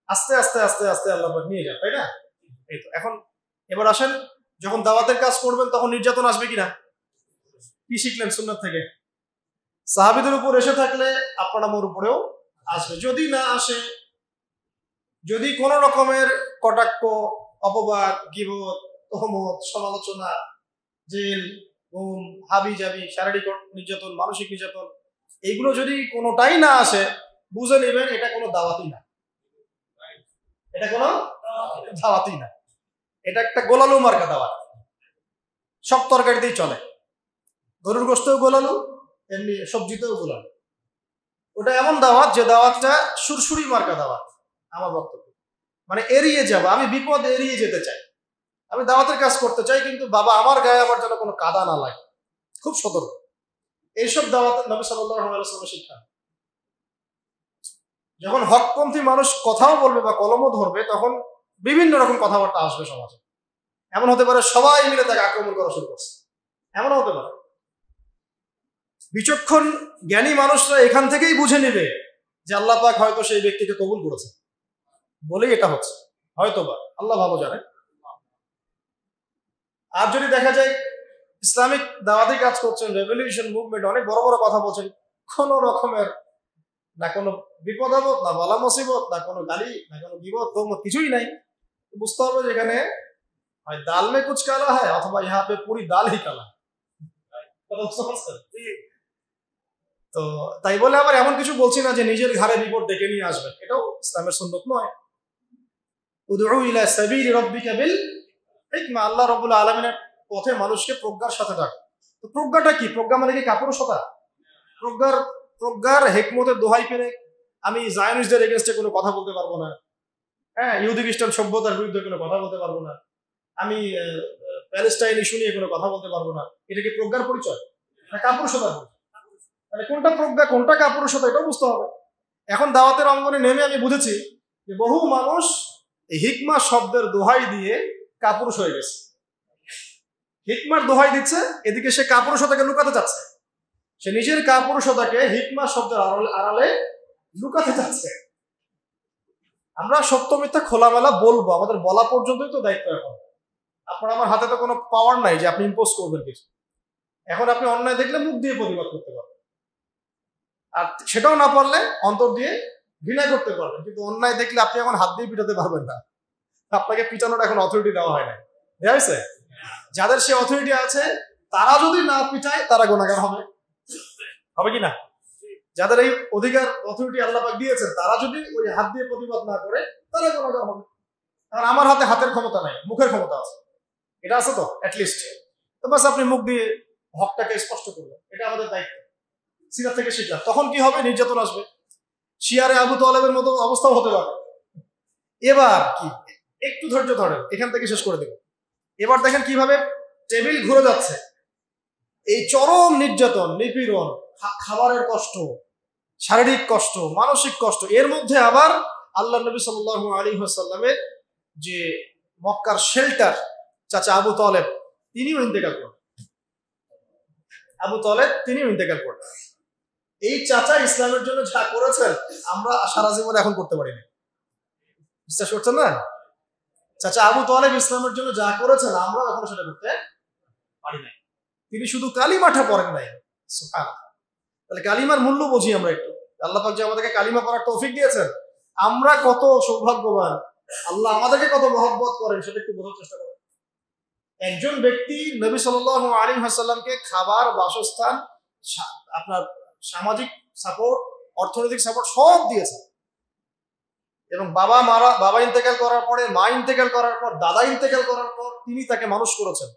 আস্তে আস্তে আস্তে আস্তে আল্লাহ পাক নিয়ে যান, তাই না? এই তো। এখন এবার আসেন, যখন দাওয়াতের কাজ করবেন তখন নির্যাতন আসবে কিনা? কি শিখলেন সুন্নাত থেকে? সাহাবীদের উপর এসে থাকলে আপনার আমার উপরেও আসবে। যদি না আসে, যদি কোন রকমের কটাক্ষ, অপবাদ, গীবত, তহমত, সমালোচনা, জেল, গুম, হাবি জাবি, শারীরিক নির্যাতন, মানসিক নির্যাতন, এইগুলো যদি কোনোটাই না আসে, বুঝে নেবেন এটা কোনো দাওয়াতি না, এটা কোনো দাওয়াতি না, এটা একটা গোলালু মার্কা দাওয়াত। সব তরকারিতেই চলে, গরুর গোশতেও গোলালু, এমনি সবজিতেও গোলালু। ওটা এমন দাওয়াত যে দাওয়াতটা সুরসুরি মার্কা দাওয়াত। আমার বক্তব্য মানে এড়িয়ে যাব, আমি বিপদ এড়িয়ে যেতে চাই, আমি দাওয়াতের কাজ করতে চাই, কিন্তু বাবা আমার গায়ে আমার যেন কোনো কাদা না লাগে, খুব সতর্ক। এইসব দাওয়াত নবী সাল্লাল্লাহু আলাইহি ওয়াসাল্লামের শিক্ষা। যখন হকপন্থী মানুষ কথাও বলবে বা কলমও ধরবে, তখন বিভিন্ন রকম কথাবার্তা আসবে সমাজে। এমন হতে পারে সবাই মিলে তাকে আক্রমণ করা শুরু করছে, এমনও হতে পারে। বিচক্ষণ জ্ঞানী মানুষরা এখান থেকেই বুঝে নেবে যে আল্লাহ পাক হয়তো সেই ব্যক্তিকে কবুল করেছে বলেই এটা হচ্ছে, হয়তো বা, আল্লাহ ভালো জানে। আর যদি দেখা যায় ইসলামিক দাওয়াতি কাজ করছেন, রেভলিউশন মুভমেন্ট, অনেক বড় বড় কথা বলছেন, কোন রকমের না কোনো বিপদ আপদ, না বালা মুসিবত, না কোনো গালি, না কোনো বিপদ, কিছুই নাই, বুঝতে হবে যে এখানে হয় দাল মে কুছ কালা হয়, অথবা ইহা পে পুরি দাল হি কালা। তো তাই বলে আবার এমন কিছু বলছি না যে নিজের ঘাড়ে বিপদ ডেকে নিয়ে আসবে, এটাও ইসলামের সুন্নাত নয়। উদউ ইলা সাবিলি রাব্বিকা বিল হিকমা, আল্লাহ রাব্বুল আলামিনের পথে মানুষকে প্রজ্ঞার সাথে ডাকে। তো প্রজ্ঞাটা কি? প্রজ্ঞা মানে কি কাপুরুষতা? প্রজ্ঞার হিকমতের দোহাই পেরে আমি জায়নিস্টদের এগেইনস্টে কোনো কথা বলতে পারবো না, হ্যাঁ, ইহুদি খ্রিস্টান সভ্যতার বিরুদ্ধে কোনো কথা বলতে পারবো না, আমি প্যালেস্টাইন ইস্যু নিয়ে কোনো কথা বলতে পারবো না, এটা কি প্রজ্ঞার পরিচয় না কাপুরুষতার পরিচয়? মানে কোনটা প্রজ্ঞা কোনটা কাপুরুষতা এটাও বুঝতে হবে। এখন দাওয়াতের অঙ্গনে নেমে আমি বুঝেছি যে বহু মানুষ এই হিকমা শব্দের দোহাই দিয়ে কাপুরুষ হয়ে গেছে। হিকমার দোহাই দিচ্ছে, এদিকে সে কাপুরুষতাকে লুকাতে চাচ্ছে, সে নিজের কাপুরুষতাকে হিকমা শব্দের আড়ালে লুকাতে চাচ্ছে। আমরা সত্য মিথ্যা খোলামেলা বলবো, আমাদের বলা পর্যন্তই তো দায়িত্ব। এখন আপনার আমার হাতে তো কোনো পাওয়ার নাই যে আপনি ইম্পোজ করবেন কিছু। এখন আপনি অন্যায় দেখলে মুখ দিয়ে প্রতিবাদ করতে পারবেন, আর সেটাও না পারলে অন্তর দিয়ে ঘৃণা করতে পারবেন, কিন্তু অন্যায় দেখলে আপনি এখন হাত দিয়ে পিটাতে পারবেন না। আপনাকে পিটানোর এখন অথরিটি দেওয়া হয় না, দেওয়া হয়েছে। যাদের সে অথরিটি আছে তারা যদি না পিটায় তারা গুনাহগার হবে, হবে কি না? যাদের এই অধিকার অথরিটি আল্লাহ পাক দিয়েছেন তারা যদি ওই হাত দিয়ে প্রতিবাদ না করে তারা গুনাহগার হবে। কারণ আমার হাতে হাতের ক্ষমতা নাই, মুখের ক্ষমতা আছে, এটা আছে তো অ্যাটলিস্ট। তো বাস আপনি মুখ দিয়ে হকটাকে স্পষ্ট করবেন, এটা আমাদের দায়িত্ব। সিরাত থেকে শিখলাম। তখন কি হবে? নির্যাতন আসবে, শিয়ারে আবু তালেবের মতো অবস্থাও হতে পারে। এবার কি, একটু ধৈর্য ধরেন, এখান থেকে শেষ করে দেব। এবার দেখেন কিভাবে টেবিল ঘুরে যাচ্ছে। এই চরম নির্যাতন, নিপীড়ন, খাবারের কষ্ট, শারীরিক কষ্ট, মানসিক কষ্ট, এর মধ্যে আবার আল্লাহ নবী সাল্লাল্লাহু আলাইহি ওয়াসাল্লামের যে মক্কার শেল্টার চাচা আবু তালেব, তিনিও ইন্তেকাল করেন। আবু তালেব তিনিও ইন্তেকাল করেন। এই চাচা ইসলামের জন্য যা করেছেন আমরা সারা জীবন এখন করতে পারিনি। বিশ্বাস করছেন না? চাচা আবু তালেব ইসলামের জন্য যা করেছেন আমরা এখনো সেটা করতে পারি নাই। তিনি শুধু কালিমাটা পড়েন নাই। সুবহানাল্লাহ। তাহলে কালিমার মূল্য বুঝি আমরা একটু। আল্লাহ পাক যে আমাদেরকে কালিমা পড়ার তৌফিক দিয়েছেন, আমরা কত সৌভাগ্যবান, আল্লাহ আমাদেরকে কত মহব্বত করেন সেটা একটু বোঝার চেষ্টা করেন। একজন ব্যক্তি নবী সাল্লাল্লাহু আলাইহি ওয়াসাল্লামকে খাবার, বাসস্থান, আপনার সামাজিক সাপোর্ট, অর্থনৈতিক সাপোর্ট সব দিয়েছেন, এবং বাবা ইন্তেকাল করার পরে, মা ইন্তেকাল করার পর, দাদা ইন্তেকাল করার পর তিনি তাকে মানুষ করেছেন।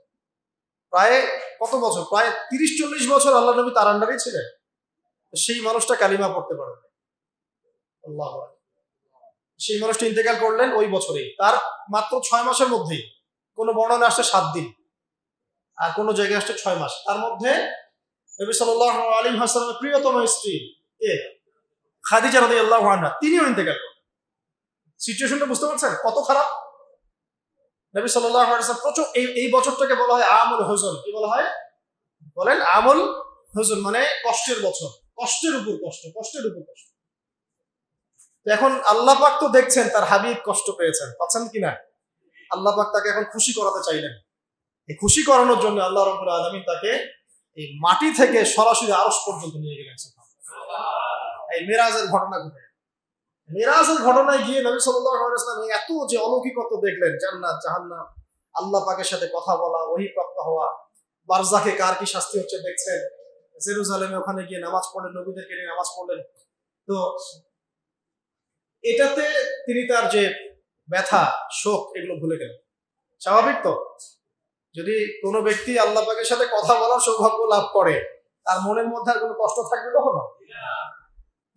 প্রায় কত বছর? প্রায় 30-40 বছর আল্লাহ নবী তার আন্ডারেই ছিলেন। সেই মানুষটা কালিমা পড়তে পারেন। আল্লাহু আকবার। সেই মানুষটা ইন্তেকাল করলেন ওই বছরেই, তার মাত্র 6 মাসের মধ্যেই। কোন বর্ণনা আসছে 7 দিন, আর কোন জায়গায় আসছে 6 মাস। তার মধ্যে নবী সাল্লাল্লাহু আলাইহি ওয়াসাল্লামের প্রিয়তম স্ত্রী কে? খাদিজা রাদিয়াল্লাহু আনহা, তিনিও ইন্তেকাল করেন। সিচুয়েশনটা বুঝতে পারছেন কত খারাপ? নবী সাল্লাল্লাহু আলাইহি ওয়াসাল্লাম প্রচুর, এই বছরটাকে বলা হয় আমুল হুজন। কি বলা হয়? বলেন আমুল হুজন, মানে কষ্টের বছর, কষ্টের উপর কষ্ট, কষ্টের উপর কষ্ট। এখন আল্লাহ পাক তো দেখছেন তার হাবিব কষ্ট পেয়েছেন, পাচ্ছেন কিনা? আল্লাহ পাক তাকে এখন খুশি করাতে চাইলেন। এই খুশি করানোর জন্য আল্লাহ রাব্বুল আলামিন তাকে এই মাটি থেকে সরাসরি আরশ পর্যন্ত নিয়ে গেলেন। এই মিরাজের ঘটনা ঘটে। মিরাজের ঘটনায় গিয়ে নবী সাল্লাল্লাহু আলাইহি ওয়াসাল্লাম এত যে অলৌকিকত্ব দেখলেন, জান্নাত, জাহান্নাম, আল্লাহ পাকের সাথে কথা বলা, ওহী প্রাপ্ত হওয়া, বারজাখে কার কি শাস্তি হচ্ছে দেখছেন, জেরুজালেমে ওখানে গিয়ে নামাজ পড়লেন, নবীদেরকে নিয়ে নামাজ পড়লেন। তো এটাতে তিনি তার যে ব্যথা, শোক, এগুলো ভুলে গেলেন। স্বাভাবিক তো, যদি কোনো ব্যক্তি আল্লাহ পাকের সাথে কথা বলার সৌভাগ্য লাভ করে তার মনের মধ্যে আর কোনো কষ্ট থাকবে কখনো?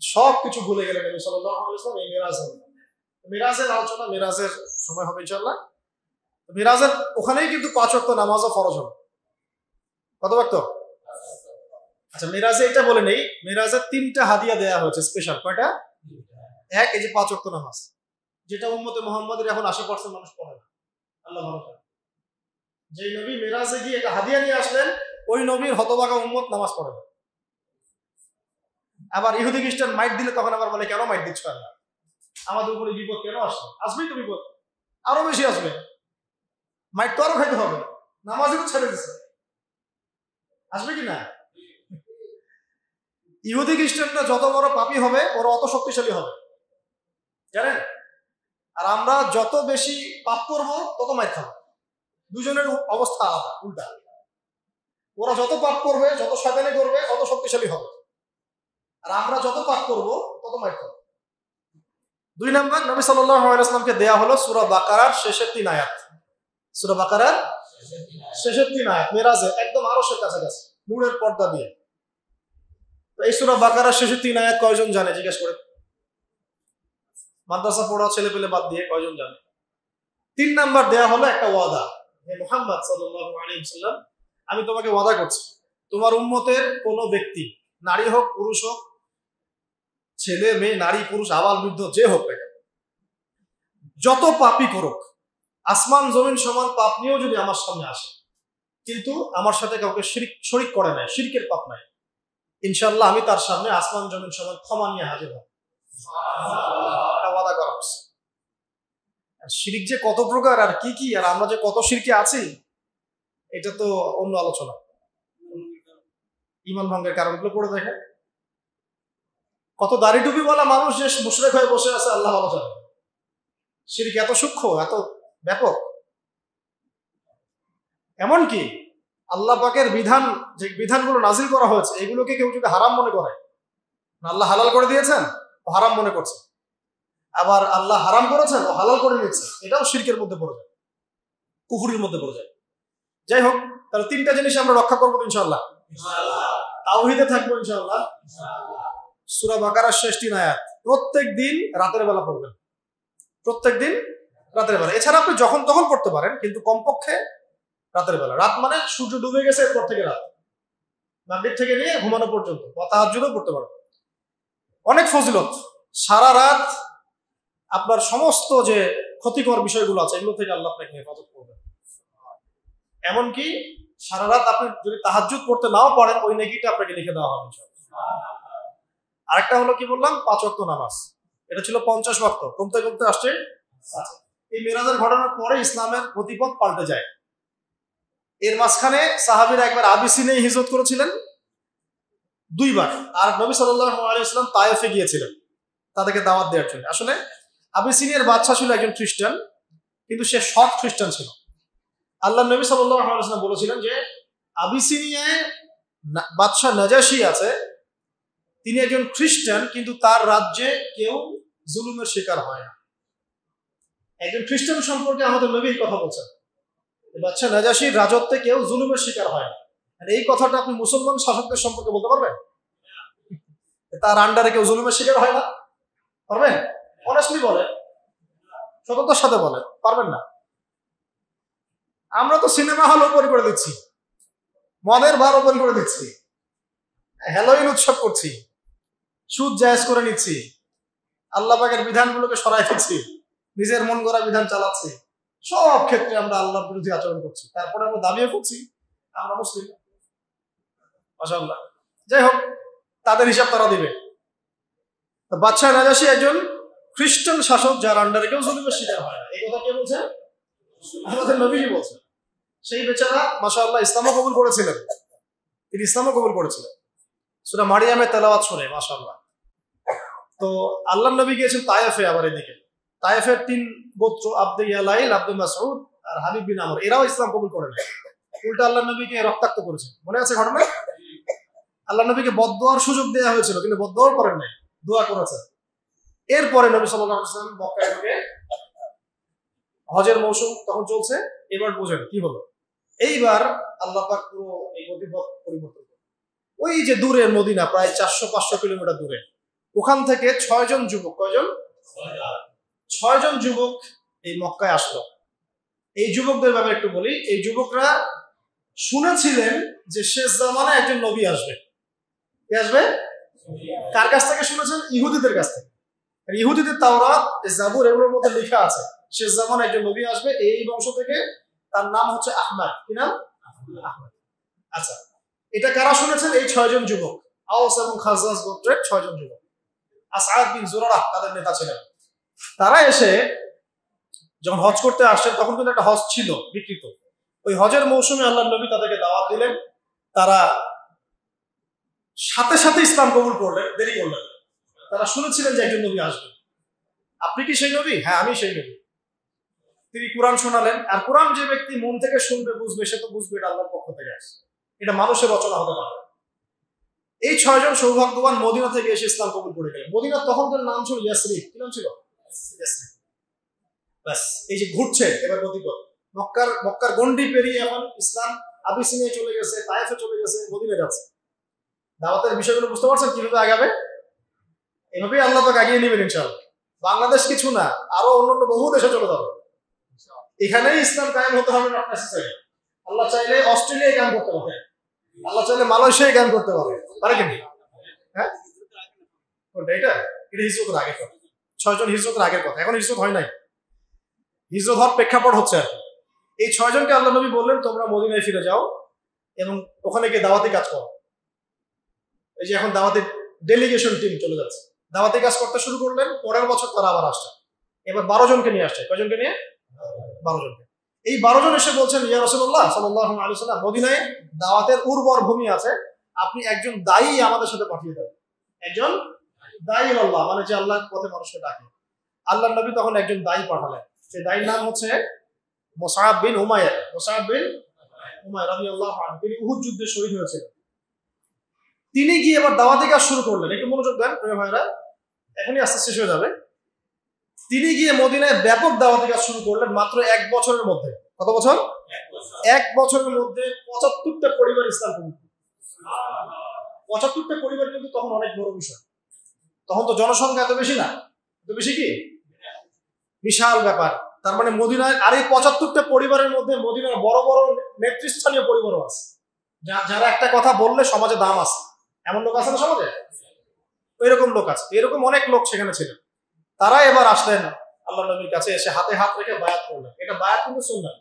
সব কিছু ভুলে গেলেন নবী সাল্লাল্লাহু আলাইহি ওয়াসাল্লাম এই মিরাজের আলোচনা মিরাজের সময় হবে ইনশাআল্লাহ। মিরাজের ওখানেই কিন্তু 5 ওয়াক্ত নামাজও ফরজ হবে। কত ওয়াক্ত? আচ্ছা, মিরাজে এটা বলে নেই, মিরাজের 3টা হাদিয়া দেয়া হয়েছে স্পেশাল। কয়টা? এক, এই যে 5 ওয়াক্ত নামাজ, যেটা উম্মতে মুহাম্মাদের এখন 80% মানুষ পড়ে না। আল্লাহ ভালো করে, যে নবী মিরাজে গিয়ে একটা হাদিয়া নিয়ে আসলেন, ওই নবীর হতভাগা উম্মত নামাজ পড়ে না। আবার ইহুদি খ্রিস্টান মাইট দিলে তখন আবার বলে, কেন মাইট দিচ্ছ? আল্লাহ আমাদের উপরে বিপদ কেন আসবে? আসবেই তো বিপদ, আরো বেশি আসবে। মাইট তো আরো খাইতে হবে, নামাজই তো ছেড়ে দিচ্ছে, আসবে কি না? ইহুদি খ্রিস্টানরা যত বড় পাপী হবে ওরা অত শক্তিশালী হবে, জানেন? আর আমরা যত বেশি পাপ করবো তত মাইট খাবো। দুজনের অবস্থা আলাদা, উল্টা। ওরা যত পাপ করবে, যত শয়তানি করবে, তত শক্তিশালী হবে, আর আমরা যত পাপ করব তত মাইর খাবো। 2 নাম্বার, নবী সাল্লাল্লাহু আলাইহি ওয়াসাল্লামকে দেয়া হলো সূরা বাকারার শেষের 3 আয়াত। সূরা বাকারার শেষের 3 আয়াত মিরাজে একদম আরশের কাছাকাছি নূরের পর্দা দিয়ে। তো এই সূরা বাকারার শেষের 3 আয়াত কয়জন জানে? জিজ্ঞেস করে। মাদ্রাসা পড়া ছেলে পেলে বাদ দিয়ে কয়জন জানে? 3 নাম্বার দেয়া হলো একটা ওয়াদা, হে মুহাম্মদ সাল্লাল্লাহু আলাইহি ওয়াসাল্লাম, আমি তোমাকে ওয়াদা করছি, তোমার উম্মতের কোন ব্যক্তি, নারী হোক পুরুষ হোক, ছেলে মেয়ে নারী পুরুষ আবাল বৃদ্ধ যে হোক না কেন, যত পাপই করুক, আসমান জমিন সমান পাপ নিয়েও যদি আমার সামনে আসে, কিন্তু আমার সাথে কাউকে শরিক করে নাই, শিরকের পাপ নাই, ইনশাআল্লাহ আমি তার সামনে আসমান জমিন সমান ক্ষমা নিয়ে হাজির হব। ওয়াদা করা হচ্ছে। শিরক যে কত প্রকার আর কি কি, আর আমরা যে কত শিরকে আছি, এটা তো অন্য আলোচনা। ঈমান ভঙ্গের কারণগুলো পড়ে দেখে, কত দাড়ি টুপি বলা মানুষ যে মুশরিক হয়ে বসে আছে আল্লাহ ভালো জানে। শিরক এত সূক্ষ্ম, এত ব্যাপক। এমনকি আল্লাহ পাকের বিধান, যে বিধানগুলো নাজিল করা হয়েছে, এগুলোকে কেউ যদি হারাম মনে করে, আল্লাহ হালাল করে দিয়েছেন ও হারাম মনে করছে, আবার আল্লাহ হারাম করেছেন ও হালাল করে নিচ্ছে, এটাও শিরকের মধ্যে পড়ে যায়, কুফরির মধ্যে পড়ে যায়। যাই হোক, তাহলে 3টা জিনিস আমরা রক্ষা করবো ইনশাআল্লাহ। তাওহীদে থাকবো ইনশাআল্লাহ। সূরা বাকারার শেষ 3 আয়াত প্রত্যেক দিন রাতের বেলা পড়বেন, প্রত্যেক দিন রাতের বেলা। এছাড়া আপনি যখন তখন পড়তে পারেন, কিন্তু কমপক্ষে রাতের বেলা। রাত মানে সূর্য ডুবে গেছে এরপর থেকে রাত, মাগরিব থেকে নিয়ে ঘুমানো পর্যন্ত, বা তাহাজ্জুদও পড়তে পারবেন। অনেক ফজিলত। সারা রাত আপনার সমস্ত যে ক্ষতিকর বিষয়গুলো আছে এগুলো থেকে আল্লাহ আপনাকে হেফাজত করবেন। এমনকি সারা রাত আপনি যদি তাহাজ্জুদ পড়তে নাও পারেন, ওই নেকিটা আপনাকে লিখে দেওয়া হবে। আরেকটা হলো কি বললাম, 5 ওয়াক্ত নামাজ। এটা ছিল 50 ওয়াক্ত, কমতে কমতে আসছে। এই মেরাজের ঘটনার পরে ইসলামের গতিপথ পাল্টে যায়। এর মাঝখানে সাহাবীরা একবার আবিসিনিয়ায় হিজরত করেছিলেন 2 বার, আর নবী সাল্লাল্লাহু আলাইহি ওয়াসাল্লাম তায়েফে গিয়েছিলেন তাদেরকে দাওয়াত দেওয়ার জন্য। আসলে আবিসিনিয়ার বাদশা ছিল একজন খ্রিস্টান, কিন্তু সে সৎ খ্রিস্টান ছিল। আল্লাহ নবী সাল্লাল্লাহু আলাইহি ওয়াসাল্লাম বলেছিলেন যে আবিসিনিয়ায় বাদশা নাজাশী আছে, তিনি একজন খ্রিস্টান, কিন্তু তার রাজ্যে কেউ জুলুমের শিকার হয় না। একজন খ্রিস্টান সম্পর্কে আমাদের নবী এই কথা বলছেন, বাদশা নাজাশীর রাজত্বে কেউ জুলুমের শিকার হয় না। এই কথাটা আপনি মুসলমান শাসকদের সম্পর্কে বলতে পারবেন? তার আন্ডারে কেউ জুলুমের শিকার হয় না, পারবেন? অনেস্টলি বলেন, সততার সাথে বলেন, পারবেন না। আমরা তো সিনেমা হল ওপর করে দিচ্ছি, মদের বার ওপেন করে দিচ্ছি, হ্যালোইন উৎসব করছি, সুদ জায়েজ করে নিচ্ছি, আল্লাহ পাকের বিধানগুলোকে সরাই দিচ্ছি, নিজের মন গড়া বিধান চালাচ্ছি। সব ক্ষেত্রে আমরা আল্লাহর বিরোধী আচরণ করছি, তারপরে আমরা দাবিও করছি আমরা মুসলিম। মাশাআল্লাহ। যাই হোক, তাদের হিসাব তারা দিবে। বাদশা নাজাশী একজন খ্রিস্টান শাসক, যার আন্ডারে কেউ জুলুমের শিকার হয় না। এই কথা কে বলছে? আমাদের নবীজি বলছেন। সেই বেচারা মাশাআল্লাহ ইসলামও কবুল করেছিলেন, তিনি ইসলামও কবুল করেছিলেন সূরা মারিয়ামের তেলাওয়াত শুনে, মাশাআল্লাহ। তো আল্লাহর নবী গিয়েছেন তায়েফে। আবার এদিকে তায়েফের 3 গোত্র, আব্দে ইয়ালাইল, আব্দুল মাসউদ আর হাবিব বিন আমর, এরাও ইসলাম কবুল করে নেয়। উল্টা আল্লাহর নবীকে রক্তাক্ত করেছে, মনে আছে ঘটনা? আল্লাহর নবীকে বদদোয়ার সুযোগ দেওয়া হয়েছিল, কিন্তু বদদোয়া করেন নাই, দোয়া করেছেন। এরপরে নবী সাল্লাল্লাহু আলাইহি ওয়াসাল্লাম মক্কায় ঢুকে, হজের মৌসুম তখন চলছে। এবার বুঝেন কি হলো। এইবার আল্লাহ পাক পুরো এই গতিপথ পরিবর্তন করে। ওই যে দূরের মদিনা, প্রায় 400-500 কিলোমিটার দূরে, ওখান থেকে 6 জন যুবক, কয়জন? 6 জন যুবক এই মক্কায় আসলো। এই যুবকদের ব্যাপারে একটু বলি। এই যুবকরা শুনেছিলেন যে শেষ জামানায় একজন নবী আসবে। কে আসবে? কার কাছ থেকে শুনেছেন? ইহুদিদের কাছ থেকে। ইহুদিদের তাওরাত, জাবুর, এগুলোর মধ্যে লেখা আছে শেষ জামানায় একজন নবী আসবে এই বংশ থেকে, তার নাম হচ্ছে আহমদ। কি নাম? আহমদ। আচ্ছা, এটা কারা শুনেছেন? এই 6 জন যুবক, আওস এবং খাজরাজ গোত্রের 6 জন যুবক। আসআদ বিন জুরারাহ তাদের নেতা ছিলেন। তারা এসে যখন হজ করতে আসছেন, তখন কিন্তু একটা হজ ছিল বিকৃত। ওই হজের মৌসুমে আল্লাহর নবী তাদেরকে দাওয়াত দিলেন। তারা সাথে সাথে ইসলাম কবুল করলেন, দেরি করলেন। তারা শুনেছিলেন যে একজন নবী আসবে। আপনি কি সেই নবী? হ্যাঁ, আমি সেই নবী। তিনি কোরআন শোনালেন। আর কোরআন যে ব্যক্তি মন থেকে শুনবে, বুঝবে, সে তো বুঝবে এটা আল্লাহর পক্ষ থেকে আসছে, এটা মানুষের রচনা হতে পারে। এই 6 জন সৌভাগ্যবান মদিনা থেকে এসে ইসলাম কবুল করে গেলেন। মদিনার তখনকার নাম ছিল ইয়াসরিব। কি নাম ছিল? ইয়াসরিব। ব্যাস, এই যে ঘুরছে এবার গতিপথ। মক্কার গন্ডি পেরিয়ে এখন ইসলাম আবিসিনিয়ায় চলে গেছে, তায়েফে চলে গেছে, মদিনায় যাচ্ছে। দাওয়াতের বিষয়গুলো বুঝতে পারছেন কিভাবে আগাবে? এভাবেই আল্লাহ পাক আগিয়ে নেবেন ইনশাআল্লাহ। বাংলাদেশ কিছু না, আরো অন্যান্য বহু দেশে চলে যাবে। এখানেই ইসলাম কায়েম হতে হবে নট নেসেসারি। আল্লাহ চাইলে অস্ট্রেলিয়ায় কায়েম করতে পারে, আল্লাহ চাইলে মালয়েশিয়ায় কায়েম করতে পারে, পারে কি? হ্যাঁ, এটা হিজরতের আগের কথা, 6 জন হিজরতের আগের কথা। এখন হিজরত হয় নাই, হিজরত হওয়ার প্রেক্ষাপট হচ্ছে আর কি। এই 6 জনকে আল্লাহ নবী বললেন তোমরা মদিনায় ফিরে যাও এবং ওখানে গিয়ে দাওয়াতি কাজ করো। এই যে এখন দাওয়াতি ডেলিগেশন টিম চলে যাচ্ছে, দাওয়াতি কাজ করতে শুরু করলেন। পরের বছর তারা আবার আসছে, এবার 12 জনকে নিয়ে আসছে। কয়জনকে নিয়ে? 12 জনকে। এই 12 জন এসে বলছেন, ইয়া রাসূলুল্লাহ সাল্লাল্লাহু আলাইহি ওয়াসাল্লাম, মদিনায় দাওয়াতের উর্বর ভূমি আছে, আপনি একজন দায়ী আমাদের সাথে পাঠিয়ে দেন। একজন দায়ী আল্লাহ, মানে যে আল্লাহর পথে মানুষকে ডাকে। আল্লাহর নবী তখন একজন দায়ী পাঠালেন। সেই দায়ীর নাম হচ্ছে মুসআব বিন উমাইর। মুসআব বিন উমাইর রাদিয়াল্লাহু আনহু, তিনি উহুদ যুদ্ধে শহীদ হয়েছিলেন। তিনি গিয়ে এবার দাওয়াতি কাজ শুরু করলেন। একটু মনোযোগ দেন প্রিয় ভাইরা, এখনই আস্তে শেষ হয়ে যাবে। তিনি গিয়ে মদিনায় ব্যাপক দাওয়াতি কাজ শুরু করলেন মাত্র 1 বছরের মধ্যে। কত বছর? 1 বছরের মধ্যে 75টা পরিবার ইসলাম কবুল করল। 75টা পরিবার কিন্তু তখন অনেক বড় বিষয়। তখন তো জনসংখ্যা এত বেশি না, এত বেশি কি বিশাল ব্যাপার। তার মানে মদিনায় আর এই 75টা পরিবারের মধ্যে মদিনার বড় বড় নেতৃস্থানীয় পরিবারও আছে, যারা একটা কথা বললে সমাজে দাম আছে। এমন লোক আছে না সমাজে? এরকম লোক আছে, এরকম অনেক লোক সেখানে ছিলেন। তারা এবার আসলেন আল্লাহ নবীর কাছে, এসে হাতে হাত রেখে বায়াত করলেন। এটা বায়াত কিন্তু সুন্নাহ,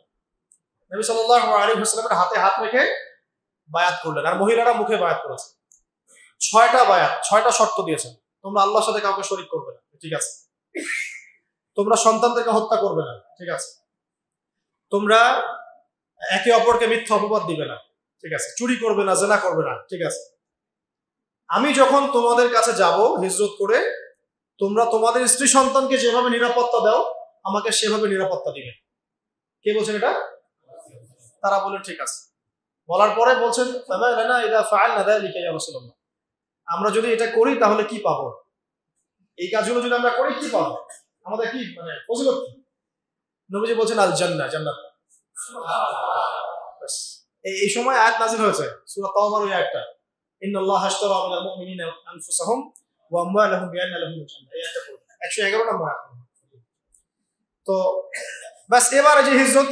নবী সাল্লাল্লাহু আলাইহি ওয়াসাল্লামের হাতে হাত রেখে বায়াত করলেন। আর মহিলারা মুখে বায়াত করেছে। 6টা বায়াত, 6টা শর্ত দিয়েছেন। তোমরা আল্লাহর সাথে কাউকে শরীক করবে না, ঠিক আছে। তোমরা সন্তানদেরকে হত্যা করবে না, ঠিক আছে। তোমরা একে অপরকে মিথ্যা অপবাদ দিবে না, ঠিক আছে। চুরি করবে না, জেনা করবে না, ঠিক আছে। আমি যখন তোমাদের কাছে যাব হিজরত করে, তোমরা তোমাদের স্ত্রী সন্তানকে যেভাবে নিরাপত্তা দাও আমাকে সেভাবে নিরাপত্তা দিবে। কে বলছেন এটা? তারা বলেন ঠিক আছে। বলার পরে বলছেন, ফামা লানা ইযা ফাআলনা যালিকা ইয়া রাসূলুল্লাহ, আমরা যদি এটা করি তাহলে কি পাবো? এই কাজগুলো যদি আমরা করি কি পাবো? আমাদের কি মানে ফজিলত কি? নবীজি বলছেন আল জান্নাহ, জান্নাত। বাস এই সময় আয়াত নাযিল হয়েছে সূরা তাওবার ওই আয়াতটা, ইন্নাল্লাহা আশতারা মিনাল মুমিনিনা আনফুসাহুম ওয়া আমওয়ালাহুম বিআন্না লাহুমুল জান্নাহ। এই আয়াতটা পড়ুন, 111 নম্বর আয়াত। তো বাস এবারে যে হিজরত,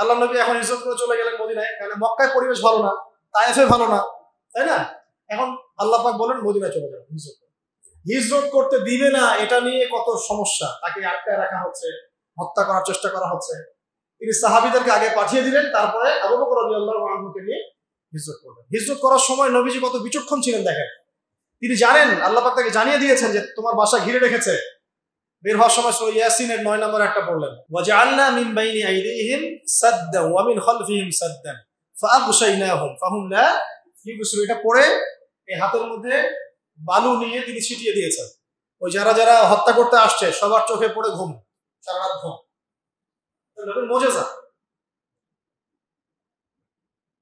আল্লাহ নবী এখন হিজরত করে চলে গেলেন মদিনায়, কারণ মক্কায় পরিবেশ ভালো না, তায়েফে ভালো না, তাই না? এখন আল্লাহ পাক বলেন মদিনায় চলে যাবেন হিজরত। হিজরত করতে দিবে না, এটা নিয়ে কত সমস্যা। তাকে আটকায় রাখা হচ্ছে, হত্যা করার চেষ্টা করা হচ্ছে। তিনি সাহাবীদেরকে আগে পাঠিয়ে দিলেন, তারপরে আবু বকর রাদিয়াল্লাহু আনহুকে নিয়ে হিজরত করলেন। হিজরত করার সময় নবীজি কত বিচক্ষণ ছিলেন দেখেন। তিনি জানেন, আল্লাহ পাক তাকে জানিয়ে দিয়েছেন যে তোমার বাসা ঘিরে রেখেছে। বের হওয়ার সময় সূরা ইয়াসিনের 9 নম্বর একটা পড়লেন, ওয়াজআলনা মিন বাইনি আইদিহিম সাদ্দান ওয়া মিন খালফিহিম সাদ্দান ফাআগশাইনাহুম ফাহুম লা ইউবসিরুন। এটা পড়ে এই হাতের মধ্যে বালু নিয়ে তিনি ছিটিয়ে দিয়েছেন। ওই যারা যারা হত্যা করতে আসছে সবার চোখে পড়ে ঘুম, সারা রাত ঘুম। নবীর মুজিজা।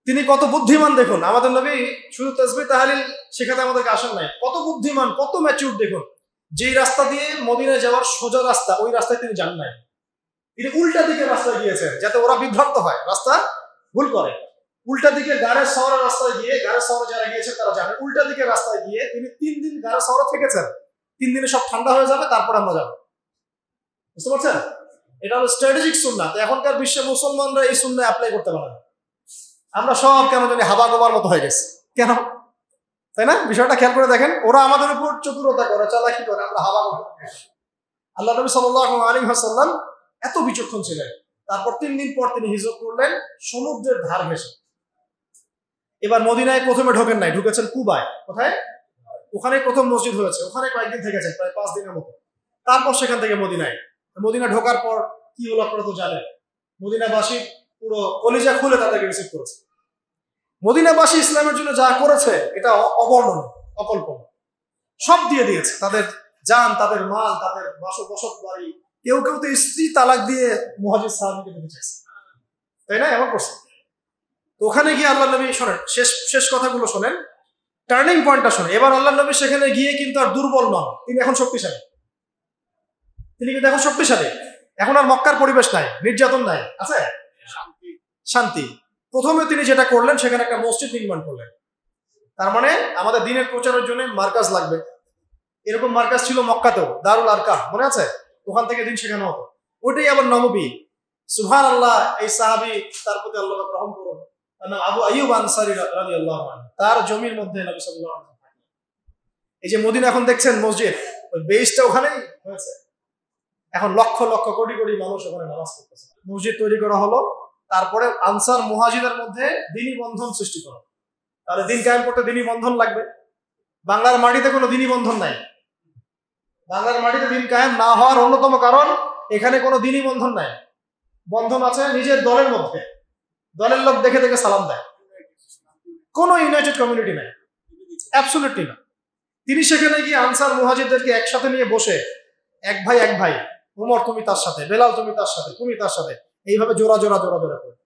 তিনি কত বুদ্ধিমান দেখুন। আমাদের নবী শুধু তাসবিহ তাহলিল শেখাতে আমাদেরকে আসেন নাই, কত বুদ্ধিমান, কত ম্যাচিউর দেখুন। যেই রাস্তা দিয়ে মদিনায় যাওয়ার সোজা রাস্তা, ওই রাস্তায় তিনি যান নাই। তিনি উল্টা দিকে রাস্তায় গিয়েছেন যাতে ওরা বিভ্রান্ত হয়, রাস্তা ভুল করে। উল্টা দিকে গাড়ে শহরের রাস্তায় গিয়ে, গাড়ে শহরে যারা গিয়েছেন তারা জানেন, উল্টা দিকে রাস্তায় গিয়ে তিনি 3 দিন গাড়ে শহরে থেকেছেন। 3 দিনে সব ঠান্ডা হয়ে যাবে, তারপর আমরা যাবো। বুঝতে পারছেন? এটা হলো স্ট্র্যাটেজিক সুন্নাহ। এখনকার বিশ্বে মুসলমানরা এই সুন্নাহ অ্যাপ্লাই করতে পারে না। আমরা সব কেন জানি হাবা গোবার মতো হয়ে গেছে, কেন? তাই না? বিষয়টা খেয়াল করে দেখেন। ওরা আমাদের উপর চতুরতা করে, চালাকি করে, আমরা হাবা গোবার। আল্লাহ নবী সাল্লাল্লাহু আলাইহি ওয়াসাল্লাম এত বিচক্ষণ ছিলেন। তারপর 3 দিন পর তিনি হিজরত করলেন সমুদ্রের ধার ঘেঁষে। এবার মদিনায় প্রথমে ঢোকেন নাই, ঢুকেছেন কুবায়। কোথায়? ওখানে প্রথম মসজিদ হয়েছে, ওখানে কয়েকদিন থেকেছেন, প্রায় 5 দিনের মতো। তারপর সেখান থেকে মদিনায়। মদিনা ঢোকার পর কি হলো আপনারা তো জানেন। মদিনাবাসী পুরো কলিজা খুলে তাদেরকে রিসিভ করেছে। মদিনাবাসী ইসলামের জন্য যা করেছে এটা অবর্ণনীয়, অকল্পনীয়। সব দিয়ে দিয়েছে, তাদের জান, তাদের মাল, তাদের বসত বাড়ি। কেউ কেউ তো স্ত্রী তালাক দিয়ে মুহাজির সাহাবীকে দিতে চাইছে, তাই না? এমন করছে। তো ওখানে গিয়ে আল্লাহ নবী শোনেন, শেষ কথাগুলো শোনেন, টার্নিং পয়েন্টটা শোনেন। এবার আল্লাহ নবী সেখানে গিয়ে কিন্তু আর দুর্বল নন, তিনি এখন শক্তিশালী। তিনি কিন্তু এখন শক্তিশালী। এখন আর মক্কার পরিবেশ নাই, নির্যাতন নাই, আছে শান্তি। প্রথমে তিনি যেটা করলেন, সেখানে একটা মসজিদ নির্মাণ করলেন। তার মানে আমাদের দ্বীনের প্রচারের জন্য মার্কাজ লাগবে। এরকম মার্কাজ ছিল মক্কাতেও, দারুল আরকাম, মনে আছে? ওখান থেকে দিন শেখানো হতো। ওইটাই আবার নববী। সুবহানাল্লাহ, এই সাহাবী, তার প্রতি আল্লাহ পাক রহম করুন, তার নাম আবু আইয়ুব আনসারী রাদিয়াল্লাহু আনহু। তার জমির মধ্যে নবী সাল্লাল্লাহু আলাইহি ওয়াসাল্লাম, এই যে মদিনা এখন দেখছেন মসজিদ, ওই বেসটা ওখানেই হয়েছে। এখন লক্ষ লক্ষ কোটি কোটি মানুষ ওখানে নামাজ পড়তেছে। মসজিদ তৈরি করা হলো, তারপরে আনসার মুহাজিরের মধ্যে দ্বীনি বন্ধন সৃষ্টি করা। তাহলে দিন কায়েম করতে দ্বীনি বন্ধন লাগবে। বাংলার মাটিতে কোনো দ্বীনি বন্ধন নাই। বাংলার মাটিতে দিন কায়েম না হওয়ার অন্যতম কারণ, এখানে কোনো দ্বীনি বন্ধন নাই। বন্ধন আছে নিজের দলের মধ্যে, দলের লোক দেখে দেখে সালাম দেয়। কোনো ইউনাইটেড কমিউনিটি নাই, অ্যাবসলিউটলি না। তিনি সেখানে গিয়ে আনসার মুহাজিরদেরকে একসাথে নিয়ে বসে, এক ভাই এক ভাই, উমর তুমি তার সাথে, বেলাল তুমি তার সাথে, তুমি তার সাথে, এইভাবে জোড়া জোড়া জোড়া জোড়া করে।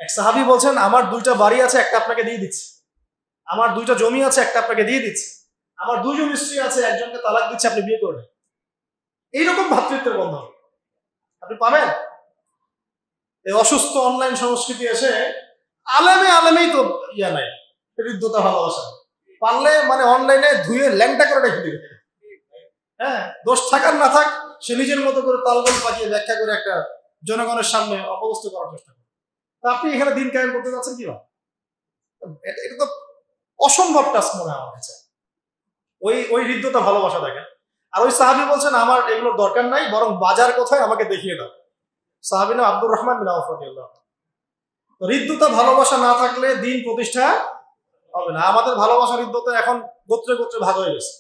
এক সাহাবী বলছেন, আমার 2টা বাড়ি আছে, একটা আপনাকে দিয়ে দিচ্ছি। আমার 2টা জমি আছে, একটা আপনাকে দিয়ে দিচ্ছি। আমার 2জন স্ত্রী আছে, একজনকে তালাক দিচ্ছে, আপনি বিয়ে করবেন। এইরকম ভাতৃত্বের বন্ধন আপনি পাবেন? এই অসুস্থ অনলাইন সংস্কৃতি এসে আলেমেই তো ইয়া নাই, হৃদ্যতা ভালোবাসা। পারলে মানে অনলাইনে ধুয়ে ল্যাংটা করে রেখে দিবে। হ্যাঁ, দোষ থাকার না থাক, সে নিজের মতো করে তালগোল পাকিয়ে ব্যাখ্যা করে একটা জনগণের সামনে অপদস্থ করার চেষ্টা করে। তা আপনি এখানে দিন কায়েম করতে যাচ্ছেন কিভাবে? এটা তো অসম্ভব টাস্ক মনে হয় আমার কাছে। ওই হৃদ্যতা ভালোবাসা দেখেন। আর ওই সাহাবী বলছেন, আমার এগুলোর দরকার নাই, বরং বাজার কোথায় আমাকে দেখিয়ে দাও। সাহাবী নাম আব্দুর রহমান বিন আওফ রাদিয়াল্লাহু আনহু। হৃদ্যতা ভালোবাসা না থাকলে দিন প্রতিষ্ঠা হবে না। আমাদের ভালোবাসা হৃদ্যতা এখন গোত্রে গোত্রে ভাগ হয়ে গেছে।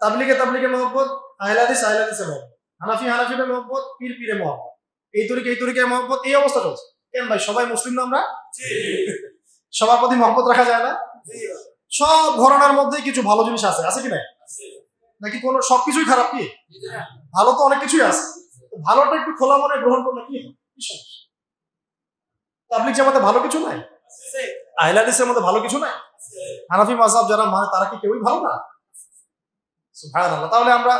তাবলিগে মহব্বত, আহলে হাদিসে মহব্বত, হানাফিতে মহব্বত, পীরে মহব্বত, এই তরিকে মহব্বত, এই অবস্থা চলছে। কেন ভাই, সবাই মুসলিম না আমরা? সবার প্রতি মহব্বত রাখা যায় না? সব ঘরানার মধ্যেই কিছু ভালো জিনিস আছে কি না? নাকি কোনো সবকিছুই খারাপ? কি ভালো তো অনেক কিছুই আছে। ভালোটা একটু খোলা মনে গ্রহণ করলে কি সমস্যা? তাবলিগ জামাতে ভালো কিছু নাই? আহলে হাদিসের মধ্যে ভালো কিছু নাই? হানাফি মাযহাব যারা মানে তারা কি কেউই ভালো না? সুবহানাল্লাহ। তাহলে আমরা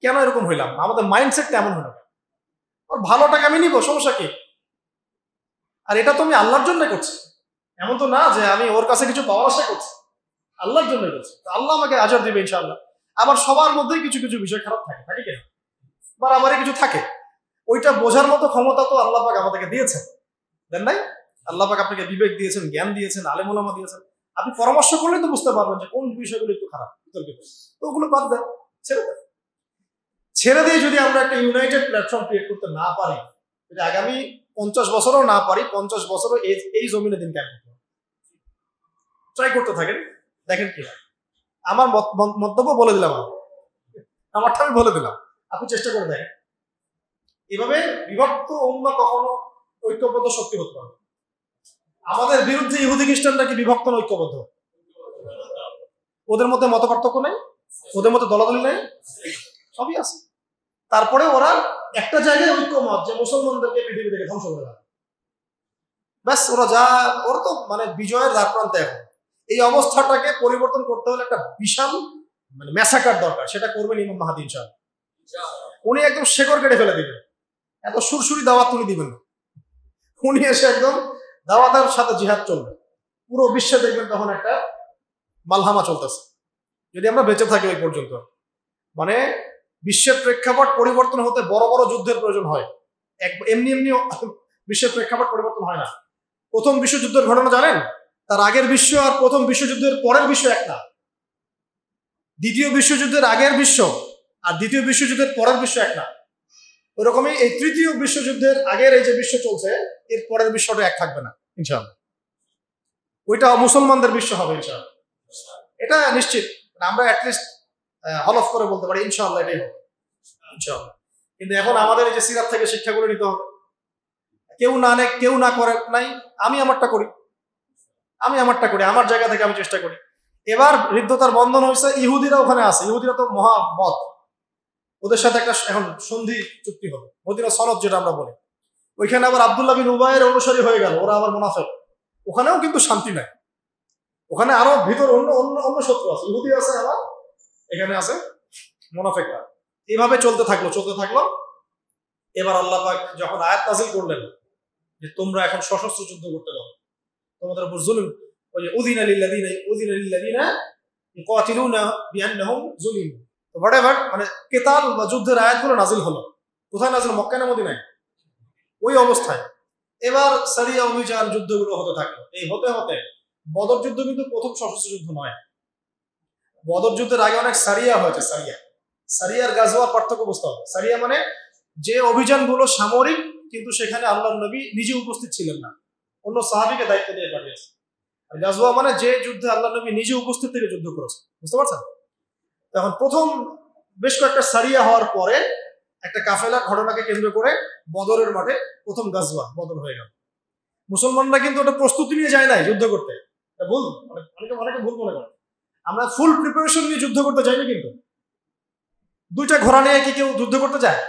কেন এরকম হইলাম? আমাদের মাইন্ডসেটটা এমন হলো। ওর ভালোটাকে আমি নিব, সমস্যা কি? আর এটা তো আমি আল্লাহর জন্য করছি, এমন তো না যে আমি ওর কাছে কিছু পাওয়ার আশা করছি। আল্লাহর জন্য করছি, আল্লাহ আমাকে আজর দিবে ইনশাআল্লাহ। আবার সবার মধ্যেই কিছু কিছু বিষয় খারাপ থাকে কিনা, বা আমারই কিছু থাকে। ওইটা বোঝার মতো ক্ষমতা তো আল্লাহ পাক আমাদেরকে দিয়েছেন, দেন নাই? আল্লাহ পাক আপনাকে বিবেক দিয়েছেন, জ্ঞান দিয়েছেন, আলেম ওলামা দিয়েছেন। আপনি পরামর্শ করলে তো বুঝতে পারবেন যে কোন বিষয়গুলো একটু খারাপ। তো ওগুলো বাদ দেন, ছেড়ে দিয়ে যদি আমরা একটা ইউনাইটেড প্ল্যাটফর্ম ক্রিয়েট করতে না পারি, যদি আগামী 50 বছরও না পারি, 50 বছরও এই জমিনে দিন কেন ট্রাই করতে থাকেন, দেখেন কি হয়। আমার মন্তব্য বলে দিলাম, আমারটা আমি বলে দিলাম, আপনি চেষ্টা করে দেখেন। এভাবে বিভক্ত উম্মাহ কখনো ঐক্যবদ্ধ শক্তি হতে পারে। আমাদের বিরুদ্ধে ইহুদি খ্রিস্টানরা কি বিভক্ত না ঐক্যবদ্ধ? ওদের মধ্যে মত পার্থক্য নেই, ওদের মধ্যে দলাদলি নেই, সবই আছে। তারপরে ওরা একটা জায়গায় ঐক্যমত যে মুসলমানদেরকে পৃথিবী থেকে ধ্বংস করে দেয়। ব্যাস, ওরা তো মানে বিজয়ের দ্বার প্রান্তে এখন। এই অবস্থাটাকে পরিবর্তন করতে হলে একটা বিশাল মানে ম্যাসাকার দরকার। সেটা করবেন ইমাম মাহদী ইনশাআল্লাহ। উনি একদম শেকড় কেটে ফেলে দিবেন। এত সুরসুরি দাওয়াত উনি দিবেন না। উনি এসে একদম দাওয়াতের সাথে জিহাদ চলবে। পুরো বিশ্বে দেখবেন তখন একটা মালহামা চলতেছে, যদি আমরা বেঁচে থাকি ওই পর্যন্ত। মানে বিশ্বের প্রেক্ষাপট পরিবর্তন হতে বড় বড় যুদ্ধের প্রয়োজন হয়, এমনি বিশ্বের প্রেক্ষাপট পরিবর্তন হয় না। প্রথম বিশ্বযুদ্ধের ঘটনা জানেন? তার আগের বিশ্ব আর প্রথম বিশ্বযুদ্ধের পরের বিশ্ব এক না। দ্বিতীয় বিশ্বযুদ্ধের আগের বিশ্ব আর দ্বিতীয় বিশ্বযুদ্ধের পরের বিশ্ব এক না। ওরকমই এই তৃতীয় বিশ্বযুদ্ধের আগের এই যে বিশ্ব চলছে, এর পরের বিশ্বটা এক থাকবে না ইনশাআল্লাহ। ওইটা মুসলমানদের বিশ্ব হবে ইনশাআল্লাহ, এটা নিশ্চিত। আমরা অ্যাটলিস্ট হলফ করে বলতে পারি ইনশাআল্লাহ এটাই হবে ইনশাআল্লাহ। কিন্তু এখন আমাদের এই যে সিরাত থেকে শিক্ষা করে নিতে হবে। কেউ না করে নাই, আমি আমারটা করি, আমার জায়গা থেকে আমি চেষ্টা করি। এবার হৃদ্যতার বন্ধন হয়েছে, ইহুদিরা ওখানে আছে। ইহুদিরা তো মহামত, ওদের সাথে একটা এখন সন্ধি চুক্তি হবে, মদিনা সনদ যেটা আমরা বলি। ওইখানে আবার আব্দুল্লাহ বিন উবাইয়ের অনুসারী হয়ে গেল, ওরা আবার মুনাফিক। ওখানেও কিন্তু শান্তি নাই, ওখানে আরো ভিতর অন্য শত্রু আছে। ইহুদি আছে, আবার এখানে আছে মুনাফিকরা। এইভাবে চলতে থাকলো। এবার আল্লাহ পাক যখন আয়াত নাযিল করলেন যে তোমরা এখন সশস্ত্র যুদ্ধ করতে পারো, তোমাদের উপর জুলুম, ওই যে উযিনা লিল্লাযিনা ইউকাতিলুনা বিআন্নাহুম যুলিমু, হোয়াটএভার, মানে কেতাল বা যুদ্ধের আয়াতগুলো নাজিল হলো। কোথায় নাজিল? মক্কা না মদিনায়? ওই অবস্থায় এবার সারিয়া অভিযান যুদ্ধগুলো হতে থাকলো। এই হতে হতে বদর যুদ্ধ কিন্তু প্রথম সশস্ত্র যুদ্ধ নয়। বদর যুদ্ধের আগে অনেক সারিয়া হয়েছে। সারিয়ার গাজওয়ার পার্থক্য বুঝতে হবে। সারিয়া মানে যে অভিযানগুলো সামরিক, কিন্তু সেখানে আল্লাহর নবী নিজে উপস্থিত ছিলেন না, অন্য সাহাবীকে দায়িত্ব দিয়ে পাঠিয়েছে। আর গাজওয়া মানে যে যুদ্ধে আল্লাহর নবী নিজে উপস্থিত থেকে যুদ্ধ করেছে। বুঝতে পারছেন? তখন প্রথম বেশ কয়েকটা সারিয়া হওয়ার পরে একটা কাফেলার ঘটনাকে কেন্দ্র করে বদরের মাঠে প্রথম গাজওয়া বদর হয়ে গেল। মুসলমানরা কিন্তু ওটা প্রস্তুতি নিয়ে যায় নাই যুদ্ধ করতে। ভুল, অনেকে ভুল মনে করে। আমরা ফুল প্রিপারেশন নিয়ে যুদ্ধ করতে যাইনি। কিন্তু দুইটা ঘোড়া নিয়ে কি কেউ যুদ্ধ করতে যায়?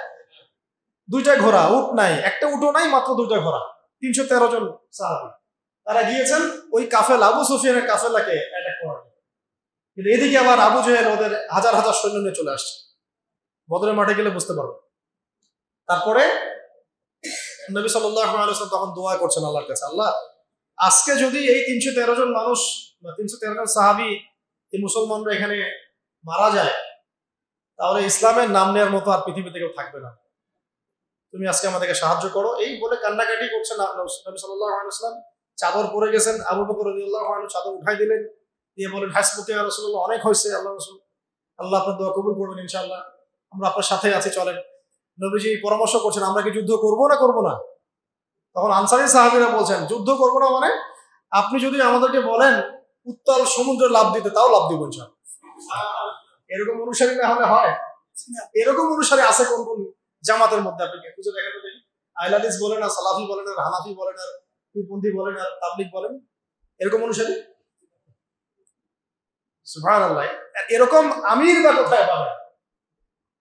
দুইটা ঘোড়া, উট নাই, একটা উটও নাই, মাত্র দুইটা ঘোড়া, 313 জন সাহাবী। তারা গিয়েছেন ওই কাফেলা, আবু সুফিয়ানের কাফেলাকে অ্যাটাক করার। কিন্তু এদিকে আবার আবু জেহেল ওদের হাজার হাজার সৈন্য নিয়ে চলে আসছে। বদরের মাঠে গেলে বুঝতে পারবো। তারপরে নবী সাল্লাল্লাহু আলাইহি ওয়াসাল্লাম তখন দোয়া করছেন আল্লাহর কাছে, আল্লাহ আজকে যদি এই 313 জন মানুষ বা 313 জন সাহাবী, এই মুসলমানরা এখানে মারা যায়, তাহলে ইসলামের নাম নেওয়ার মতো আর পৃথিবীতে কেউ থাকবে না। তুমি আজকে আমাদেরকে সাহায্য করো। এই বলে কান্নাকাটি করছেন নবী সাল্লাল্লাহু আলাইহি ওয়াসাল্লাম। চাদর পরে গেছেন। আবু বকর রাদিয়াল্লাহু আনহু চাদর উঠাই দিলেন, দিয়ে বলেন, হাসবুকা ইয়া রাসূলুল্লাহ, অনেক হয়েছে আল্লাহ রাসূল, আল্লাহ আপনার দোয়া কবুল করবেন ইনশাআল্লাহ, আমরা আপনার সাথে আছি, চলেন। নবীজি পরামর্শ করছেন, আমরা কি যুদ্ধ করবো না করবো না? তখন আনসারী সাহাবীরা বলছেন, যুদ্ধ করবো না মানে আপনি যদি আমাদেরকে বলেন উত্তাল সমুদ্রে লাফ দিতে, তাও লাফ দিব ইনশাআল্লাহ। এরকম অনুসারী না হলে হয়? এরকম অনুসারী আছে কোন কোন জামাতের মধ্যে? আপনি খুঁজে দেখেন তো দেখি। আহলাদিস বলেন আর সালাফি বলেন আর হানাফি বলেন আর পীরপন্থী বলেন আর তাবলিগ বলেন, এরকম অনুসারী? সুবহানাল্লাহ। এরকম আমির বা কোথায় পাবেন?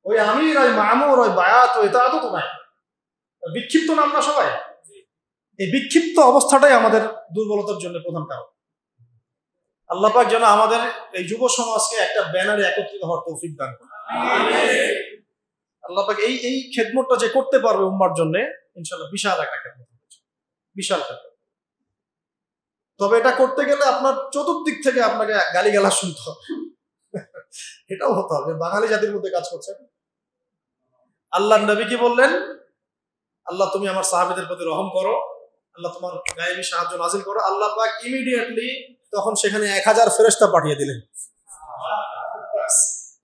ওই আমির, ওই মামুর, ওই বায়াত, ওই ইতাআত তো নাই। বিক্ষিপ্ত নাম না সবাই? এই বিক্ষিপ্ত অবস্থাটাই আমাদের দুর্বলতার জন্য প্রধান কারণ। আল্লাহ পাক যেন আমাদের এই যুব সমাজকে একটা ব্যানারে একত্রিত হওয়ার তৌফিক দান করেন। আল্লাহ পাক এই খেদমতটা যে করতে পারবে উম্মার জন্য, ইনশাআল্লাহ বিশাল একটা খেদমত, বিশাল খেদমত। তবে এটা করতে গেলে আপনার চতুর্দিক থেকে আপনাকে গালিগালাজ শুনতে হবে, এটাও হতে হবে। বাঙালি জাতির মধ্যে কাজ করছেন। আল্লাহর নবী কি বললেন? আল্লাহ তুমি আমার সাহাবীদের প্রতি রহম করো, আল্লাহ তোমার গায়েবী সাহায্য নাজিল করো। আল্লাহ পাক ইমিডিয়েটলি তখন সেখানে 1000 ফেরেশতা পাঠিয়ে দিলেন।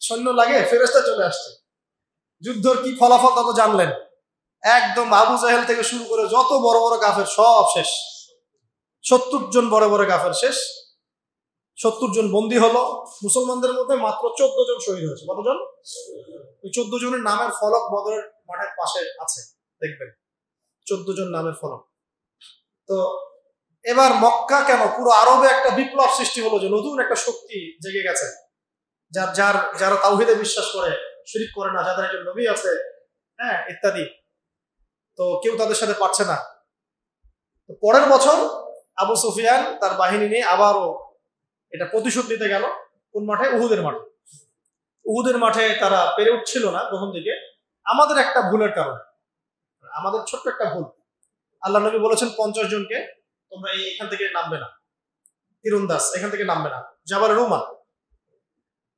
সৈন্য লাগে, ফেরেশতা চলে আসছে। যুদ্ধের কি ফলাফল তা তো জানলেন। একদম আবু জাহেল থেকে শুরু করে যত বড় বড় কাফের সব শেষ। 70 জন বড় বড় কাফের শেষ। 70 জন বন্দী হলো। মুসলমানদের মধ্যে মাত্র 14 জন শহীদ হয়েছে। কতজন? ওই 14 জনের নামের ফলক বদরের মাঠের পাশে আছে, দেখবেন 14 জন নামের ফলক। তো এবার মক্কা কেন, পুরো আরবে একটা বিপ্লব সৃষ্টি হলো, যে নতুন একটা শক্তি জেগে গেছে, যারা তাওহীদে বিশ্বাস করে, শিরক করে না, যাদের একজন নবী আছে, হ্যাঁ, ইত্যাদি। তো কেউ তাদের সাথে পারছে না। তো পরের বছর আবু সুফিয়ান তার বাহিনী নিয়ে আবারও এটা প্রতিশোধ নিতে গেল। কোন মাঠে? উহুদের মাঠে। উহুদের মাঠে তারা পেরে উঠছিল না প্রথম দিকে, আমাদের একটা ভুলের কারণে, আমাদের ছোট্ট একটা ভুল। আল্লাহ নবী বলেছেন 50 জনকে তোমরা এখান থেকে নামবে না, তীরন্দাজ এখান থেকে নামবে না, জাবাল রুমা।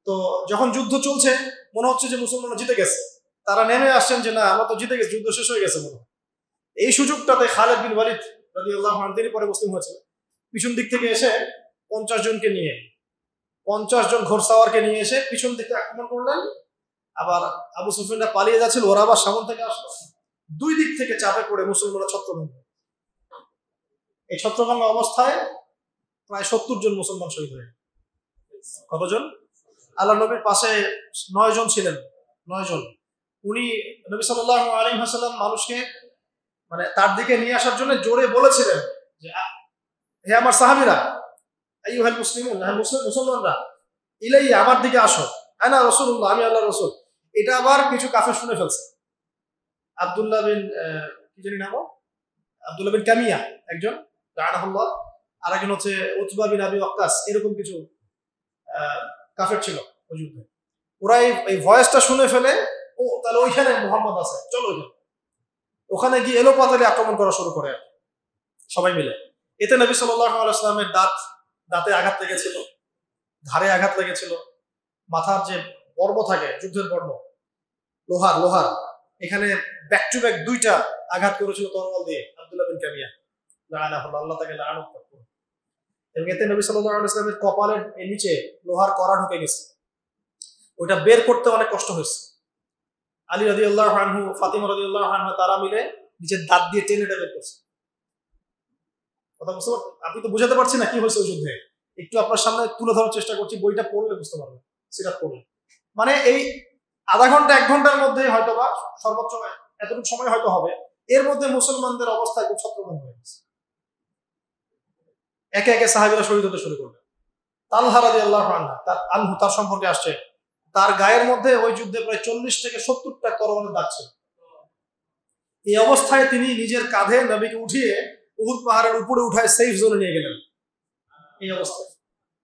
তো যখন যুদ্ধ চলছে, মনে হচ্ছে যে মুসলমানরা জিতে গেছে, তারা নেমে আসছেন যে না, আমরা তো জিতে গেছি, যুদ্ধ শেষ হয়ে গেছে মনে হয়। এই সুযোগটাতে খালিদ বিন ওয়ালিদ রাদিয়াল্লাহু আনহু, তিনি পরে মুসলিম হয়েছিলেন, পিছন দিক থেকে এসে 50 জনকে নিয়ে, 50 জন ঘোড়সাওয়ারকে নিয়ে এসে পিছন দিকে আক্রমণ করলেন। আবার আবু সুফিয়ানরা পালিয়ে যাচ্ছিল, ওরা আবার সামন থেকে আসলো। দুই দিক থেকে চাপে পড়ে মুসলমানরা ছত্রভঙ্গ। এই ছত্রভঙ্গ অবস্থায় প্রায় 70 জন মুসলমান শহীদ হয়ে। কতজন? আল্লাহ নবীর পাশে 9 জন ছিলেন, 9 জন। উনি নবী সাল্লাল্লাহু আলাইহি ওয়াসাল্লাম মানুষকে মানে তার দিকে নিয়ে আসার জন্য জোরে বলেছিলেন যে, হে আমার সাহাবীরা, আইয়ুহাল মুসলিমুন, মুসলমানরা, ইলাইয়া, আমার দিকে আসো, আনা রাসূলুল্লাহ, আমি আল্লাহর রাসূল। এটা আবার কিছু কাফের শুনে ফেলছে। আব্দুল্লাহ বিন কি জানি নাম, আব্দুল্লাহ বিন কামিয়া একজন, লাআনাহুল্লাহ, আর একজন হচ্ছে উতবা বিন আবি ওয়াক্কাস, এরকম কিছু কাফের ছিল ওই যুদ্ধে। ওরা এই ভয়েসটা শুনে ফেলে, ও তাহলে ওইখানে মুহাম্মদ আছে, চলো ওখানে গিয়ে এলোপাতাড়ি আক্রমণ করা শুরু করে সবাই মিলে। এতে নবী সাল্লাল্লাহু আলাইহি ওয়াসাল্লামের দাঁতে আঘাত লেগেছিল, ঘাড়ে আঘাত লেগেছিল, মাথার যে বর্ম থাকে, যুদ্ধের বর্ম, লোহার, এখানে ব্যাক টু ব্যাক 2টা আঘাত করেছিল তরোয়াল দিয়ে আব্দুল্লাহ বিন কামিয়া, আল্লাহ তাকে লানত করুন। এবং এতে নবী সাল্লাল্লাহু আলাইহি ওয়াসাল্লামের কপালের নিচে লোহার কড়া ঢুকে গেছে, ওটা বের করতে অনেক কষ্ট হয়েছে। আলী রাদিয়াল্লাহু আনহু, ফাতিমা রাদিয়াল্লাহু আনহা তারা মিলে নিচের দাঁত দিয়ে টেনে এটা বের করছে। কথা বুঝতে পারছেন? আপনি তো বুঝাতে পারছি না কি হয়েছে ওই যুদ্ধে, একটু আপনার সামনে তুলে ধরার চেষ্টা করছি, বইটা পড়লে বুঝতে পারবেন, সিরাত পড়লে। মানে এই আধা ঘন্টা 1 ঘন্টার মধ্যে হয়তো বা সর্বোচ্চ এতটুকু সময় হয়তো হবে, এর মধ্যে মুসলমানদের অবস্থা খুব ছত্রভঙ্গ হয়ে গেছে। একে একে সাহাবীরা শহীদ হতে শুরু করলেন। তালহা রাদিয়াল্লাহু আনহু তার সম্পর্কে আসছে, তার গায়ের মধ্যে ওই যুদ্ধে প্রায় 40 থেকে 70টা তরবারের দাগ ছিল। এই অবস্থায় তিনি নিজের কাঁধে নবীকে উঠিয়ে উহুদ পাহাড়ের উপরে উঠায় সেফ জোনে নিয়ে গেলেন। এই অবস্থায়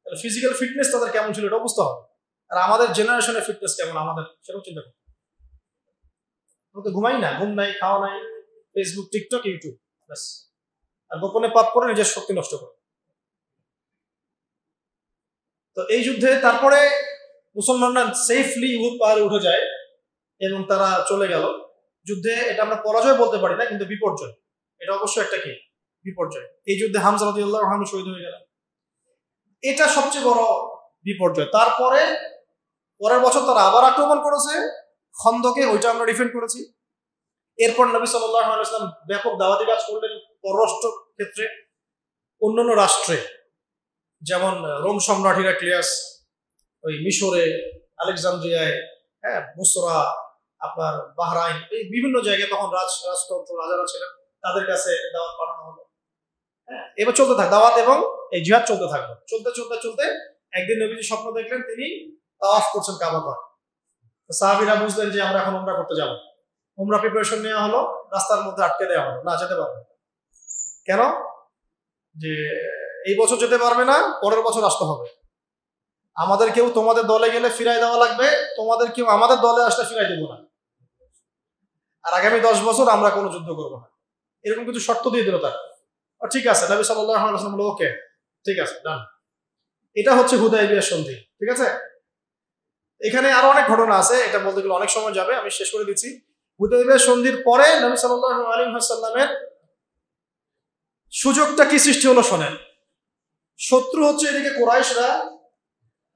ফিজিক্যাল ফিটনেস তাদের কেমন ছিল এটা বুঝতে হবে। আর আমাদের জেনারেশনের ফিটনেস কেমন আমাদের সেরকম চিন্তা করতে। আমরা তো ঘুমাই না, ঘুম নাই, খাওয়া নাই, ফেসবুক, টিকটক, ইউটিউব, ব্যাস। আর গোপনে পাপ করে নিজের শক্তি নষ্ট করে। তো এই যুদ্ধে তারপরে মুসলমানরা সেফলি উহুদ পাহাড়ে উঠে যায় এবং তারা চলে গেল যুদ্ধে। এটা আমরা পরাজয় বলতে পারি না, কিন্তু বিপর্যয়, এটা অবশ্যই একটা কি বিপর্যয়। এই যুদ্ধে হামজা রাদিয়াল্লাহু আনহু শহীদ হয়ে গেলেন, এটা সবচেয়ে বড় বিপর্যয়। তারপরে পরের বছর তারা আবার আক্রমণ করেছে খন্দকে, ওইটা আমরা ডিফেন্ড করেছি। এরপর নবী সাল্লাল্লাহু আলাইহি ওয়াসাল্লাম ব্যাপক দাওয়াতি কাজ করলেন পররাষ্ট্র ক্ষেত্রে, অন্যান্য রাষ্ট্রে, যেমন রোম সম্রাট হিরাক্লিয়াস, ওই মিশরে, আলেকজান্দ্রিয়ায়, হ্যাঁ, বুসরা, আপনার বাহরাইন, এই বিভিন্ন জায়গায় তখন রাজতন্ত্র, রাজারা ছিলেন, তাদের কাছে দাওয়াত পাঠানো হলো। হ্যাঁ, এবার চলতে থাক দাওয়াত এবং এই জিহাদ চলতে থাকলো। চলতে একদিন নবীজি স্বপ্ন দেখলেন তিনি তাওয়াফ করছেন কাবা ঘর। সাহাবীরা বুঝলেন যে আমরা এখন উমরা করতে যাবো। উমরা প্রিপারেশন নেওয়া হলো, রাস্তার মধ্যে আটকে দেওয়া হলো, না যেতে পারবে। কেন? যে এই বছর যেতে পারবে না, পরের বছর আসতে হবে। আমাদের কেউ তোমাদের দলে গেলে ফিরাই দেওয়া লাগবে, তোমাদের কেউ আমাদের দলে আসলে ফিরাই দেবো না, আর আগামী 10 বছর আমরা কোনো যুদ্ধ করবো না, এরকম কিছু শর্ত দিয়ে দিল তার। ঠিক আছে, নবী সাল্লাল্লাহু আলাইহি ওয়াসাল্লাম বলল ওকে, ঠিক আছে, ডান। এটা হচ্ছে হুদায়বিয়ার সন্ধি, ঠিক আছে। এখানে আরো অনেক ঘটনা আছে, এটা বলতে গেলে অনেক সময় যাবে, আমি শেষ করে দিচ্ছি। হুদায়বিয়ার সন্ধির পরে নবী সাল্লাল্লাহু আলাইহি ওয়াসাল্লামের সুযোগটা কি সৃষ্টি হলো শোনেন। শত্রু হচ্ছে এদিকে কুরাইশরা,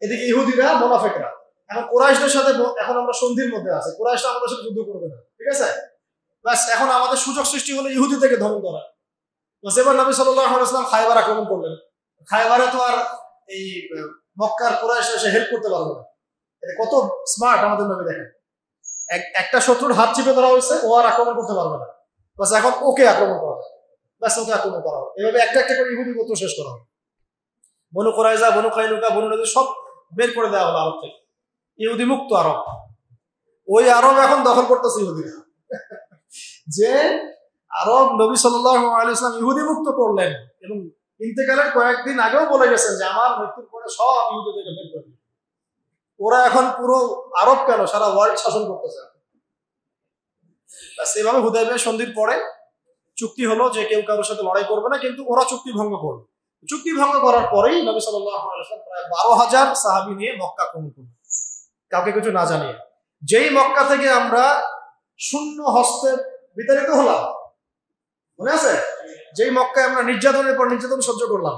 এদিকে ইহুদিরা, মুনাফিকরা। এখন কুরাইশদের সাথে এখন আমরা সন্ধির মধ্যে আছি, কুরাইশরা আমাদের সাথে যুদ্ধ করবে না, ঠিক আছে। বাস এখন আমাদের সুযোগ সৃষ্টি হলো ইহুদি থেকে ধর্ম করা। এবার নবী সাল্লাল্লাহু আলাইহি ওয়াসাল্লাম খায়বার আক্রমণ করলেন। খায়বারে তো আর এই মক্কার কুরাইশরা এসে হেল্প করতে পারবে না। এটা কত স্মার্ট আমাদের নবী, দেখেন, একটা শত্রুর হাত চিপে ধরা হয়েছে, ও আর আক্রমণ করতে পারবে না, বাস এখন ওকে আক্রমণ করা হবে, বাস ওকে আক্রমণ করা হবে। এভাবে একটা একটা করে ইহুদি গোত্র শেষ করা হবে। বনু কুরাইজা, বনু কাইনুকা, বনু নদী সব বের করে দেওয়া হলো আরব থেকে। ইহুদি মুক্ত আরব, ওই আরব এখন দখল করতেছে ইহুদিরা। যে আরব নবী সাল্লাল্লাহু আলাইহি ওয়াসাল্লাম ইহুদি মুক্ত করলেন এবং ইন্তেকালের কয়েকদিন আগেও বলে গেছেন যে আমার মৃত্যুর পরে সব ইহুদিদেরকে বের করে দিন। ওরা এখন পুরো আরব কেন সারা ওয়ার্ল্ড শাসন করতেছে। সেভাবে হুদায়বিয়া সন্ধির পরে চুক্তি হলো যে কেউ কারোর সাথে লড়াই করবে না, কিন্তু ওরা চুক্তি ভঙ্গ করবে। চুক্তি ভঙ্গ করার পরেই নবী সাল্লাল্লাহু আলাইহি ওয়াসাল্লাম প্রায় 12,000 সাহাবী নিয়ে মক্কা আক্রমণ করলেন, কাউকে কিছু না জানিয়ে। যেই মক্কা থেকে আমরা শূন্য হস্তে বিতাড়িত হলাম, মনে আছে? যেই মক্কায় আমরা নির্যাতনের পর নির্যাতন সহ্য করলাম,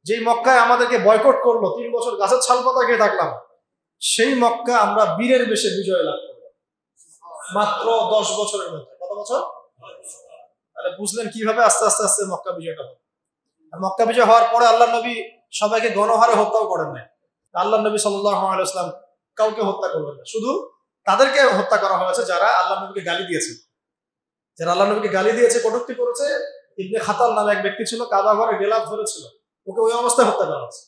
যেই মক্কায় আমাদেরকে বয়কট করলো, 3 বছর গাছের ছাল পাতা খেয়ে থাকলাম, সেই মক্কা আমরা বীরের বেশে বিজয় লাভ করলাম মাত্র 10 বছরের মধ্যে। কত বছর? তাহলে বুঝলেন কিভাবে আস্তে আস্তে আস্তে মক্কা বিজয়টা হলো। আর মক্কা বিজয় হওয়ার পরে আল্লাহ নবী সবাইকে গণহারে হত্যাও করেন নাই। আল্লাহ নবী সাল্লাল্লাহু আলাইহি ওয়াসাল্লাম কাউকে হত্যা করবেন না, শুধু তাদেরকে হত্যা করা হয়েছে যারা আল্লাহ নবীকে গালি দিয়েছে। যারা আল্লাহ নবীকে গালি দিয়েছে, কটূক্তি করেছে, ইবনে খাতাল নামে এক ব্যক্তি ছিল, কাবা ঘরে গেলাফ ধরেছিল, ওকে ওই অবস্থায় হত্যা করা হয়েছে।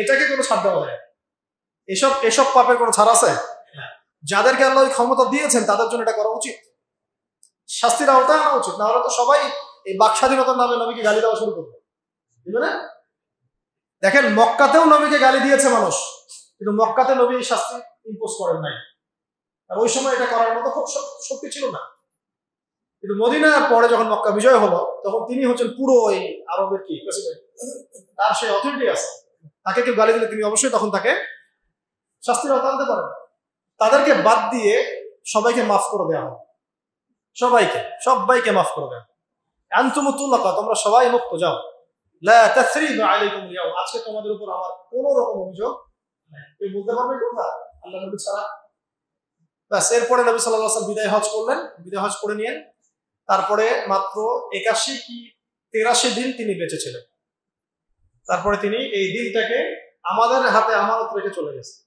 এটাকে কোনো ছাড় দেওয়া যায়? এসব পাপের কোনো ছাড় আছে? যাদেরকে আল্লাহ ক্ষমতা দিয়েছেন তাদের জন্য এটা করা উচিত, শাস্তির আওতায় আনা উচিত। না হলে তো সবাই এই বাক স্বাধীনতার নামে নবীকে গালি দেওয়া শুরু করবে, বুঝবে না? দেখেন, মক্কাতেও নবীকে গালি দিয়েছে মানুষ, কিন্তু মক্কাতে নবী এই শাস্তি ইম্পোজ করেন নাই, আর ওই সময় এটা করার মতো খুব শক্তি ছিল না। কিন্তু মদিনার পরে যখন মক্কা বিজয় হলো, তখন তিনি হচ্ছেন পুরো এই আরবের কি প্রেসিডেন্ট, তার সেই অথরিটি আছে। তাকে কেউ গালি দিলে তিনি অবশ্যই তখন তাকে শাস্তির আওতায় আনতে পারে না। তাদেরকে বাদ দিয়ে সবাইকে মাফ করে দেওয়া হবে, সবাইকে মাফ করে দেওয়া হবে। আনতুমুতুল্লাকা, তোমরা সবাই মুক্ত, যাও। লা তাসরিবা আলাইকুমুল ইয়াউম, আজকে তোমাদের উপর আমার কোনো রকম অভিযোগ নাই। কেউ বলতে পারবে কথা আল্লাহ নবী ছাড়া? ব্যাস, এরপরে নবী সাল্লাল্লাহু আলাইহি ওয়াসাল্লাম বিদায় হজ করলেন, বিদায় হজ করে নিয়ে তারপরে মাত্র 81 কি 83 দিন তিনি বেঁচে ছিলেন। তারপরে তিনি এই দিনটাকে আমাদের হাতে আমানত রেখে চলে গেছেন।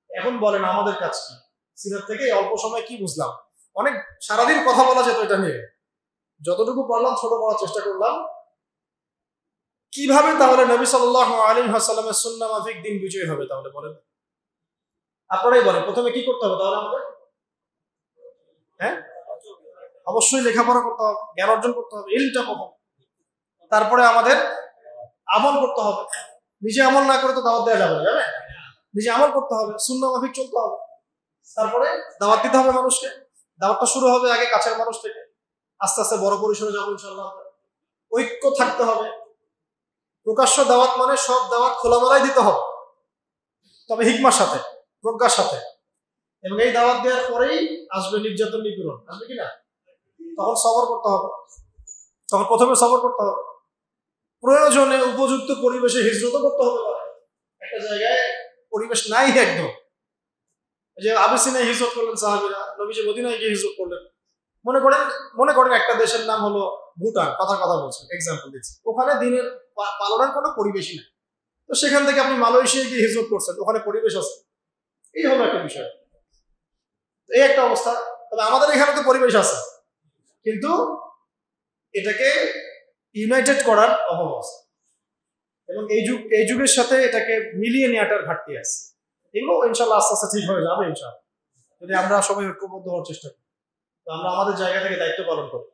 এখন বলেন আমাদের কাজ কি? সিরাত থেকে অল্প সময় কি বুঝলাম? অনেক সারাদিন কথা বলা যেত এটা নিয়ে, যতটুকু পারলাম ছোট করার চেষ্টা করলাম। কিভাবে তাহলে নবী সাল্লাল্লাহু আলাইহি ওয়াসাল্লামের সুন্নাহ মাফিক দিন বিজয় হবে? তাহলে বলেন, আপনারাই বলেন, প্রথমে কি করতে হবে তাহলে আমাদের? হ্যাঁ, অবশ্যই লেখাপড়া করতে হবে, জ্ঞান অর্জন করতে হবে, ইলমটা প্রথম। তারপরে আমাদের আমল করতে হবে। নিজে আমল না করে তো দাওয়াত দেওয়া যাবে না, নিজে আমল করতে হবে, সুন্নাহ মাফিক চলতে হবে। তারপরে দাওয়াত দিতে হবে মানুষকে। দাওয়াতটা শুরু হবে আগে কাছের মানুষ থেকে, আস্তে আস্তে বড় পরিসরে যাবো ইনশাআল্লাহ। ঐক্য থাকতে হবে। প্রকাশ্য দাওয়াত মানে সব দাওয়াত খোলামেলায় দিতে হবে, তবে হিকমার সাথে, প্রজ্ঞার সাথে। এবং এই দাওয়াত দেওয়ার পরেই আসবে নির্যাতন, নিপীড়ন আসবে কিনা, তখন সবর করতে হবে। তখন প্রথমে সবর করতে হবে। প্রয়োজনে উপযুক্ত পরিবেশে হিজরতও করতে হবে। একটা জায়গায় পরিবেশ নাই একদম, যে আবিসিনায় হিজরত করলেন সাহাবীরা, নবীজি মদিনায় গিয়ে হিজরত করলেন। মনে করেন একটা দেশের নাম হলো ভুটান, কথা বলছি, এক্সাম্পল দিচ্ছি। ওখানে দিনের পালনের কোনো পরিবেশই নেই। তো সেখান থেকে আপনি মালয়েশিয়ায় গিয়ে হিজরত করছেন, ওখানে পরিবেশ আছে। এই হলো একটা বিষয়, এই একটা অবস্থা। তবে আমাদের এখানে তো পরিবেশ আছে, কিন্তু এটাকে ইউনাইটেড করার অভাব আছে, এবং এই যুগের সাথে এটাকে মিলিয়ে নেওয়াটার ঘাটতি আছে। এগুলো ইনশাল্লাহ আস্তে আস্তে ঠিক হয়ে যাবে ইনশাল্লাহ, যদি আমরা সবাই ঐক্যবদ্ধ হওয়ার চেষ্টা করি। তো আমরা আমাদের জায়গা থেকে দায়িত্ব পালন করি।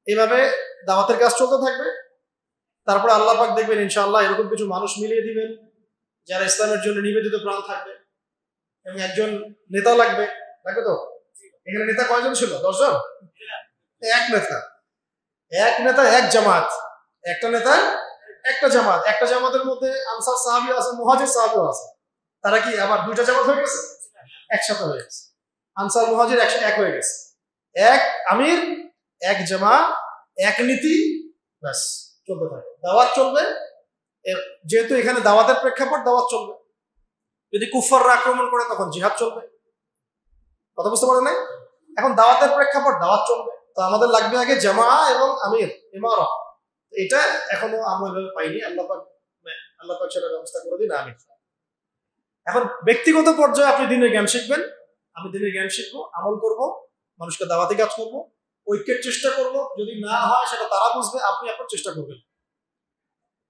এইভাবে দাওয়াতের কাজ চলতে থাকবে। তারপরে আল্লাহ পাক দেখবেন ইনশাআল্লাহ এরকম কিছু মানুষ মিলিয়ে দিবেন যারা ইসলামের জন্য নিবেদিত প্রাণ থাকবে, এবং একজন নেতা লাগবে তো। এখানে নেতা কয়জন ছিল? 10 জন। এক নেতা এক জামাত, একটা নেতা একটা জামাত। একটা জামাতের মধ্যে আনসার সাহাবী আছে, মুহাজির সাহাবীও আছে। তারা কি আবার দুইটা জামাত হয়ে গেছে? একসাথে হয়ে গেছে। আনসার মুহাজির এক হয়ে গেছে। এক আমির, এক জামা, এক নীতি, ব্যাস চলতে থাকে। দাওয়াত চলবে, যেহেতু এখানে দাওয়াতের প্রেক্ষাপট, দাওয়াত চলবে। যদি কুফাররা আক্রমণ করে তখন জিহাদ চলবে। কথা বুঝতে পারেন না? এখন দাওয়াতের প্রেক্ষাপট, দাওয়াত চলবে। তো আমাদের লাগবে আগে জামা এবং আমির, ইমারা। এটা এখনো আমরা এভাবে পাইনি। আল্লাহ পাক সেটা ব্যবস্থা করে দিন, আমিন। এখন ব্যক্তিগত পর্যায়ে আপনি দিনের জ্ঞান শিখবেন, আমি দিনের জ্ঞান শিখবো, আমল করব, মানুষকে দাওয়াতি কাজ করব, ঐক্যের চেষ্টা করব। যদি না হয় সেটা তারা বুঝবে, আপনি আপনার চেষ্টা করবেন।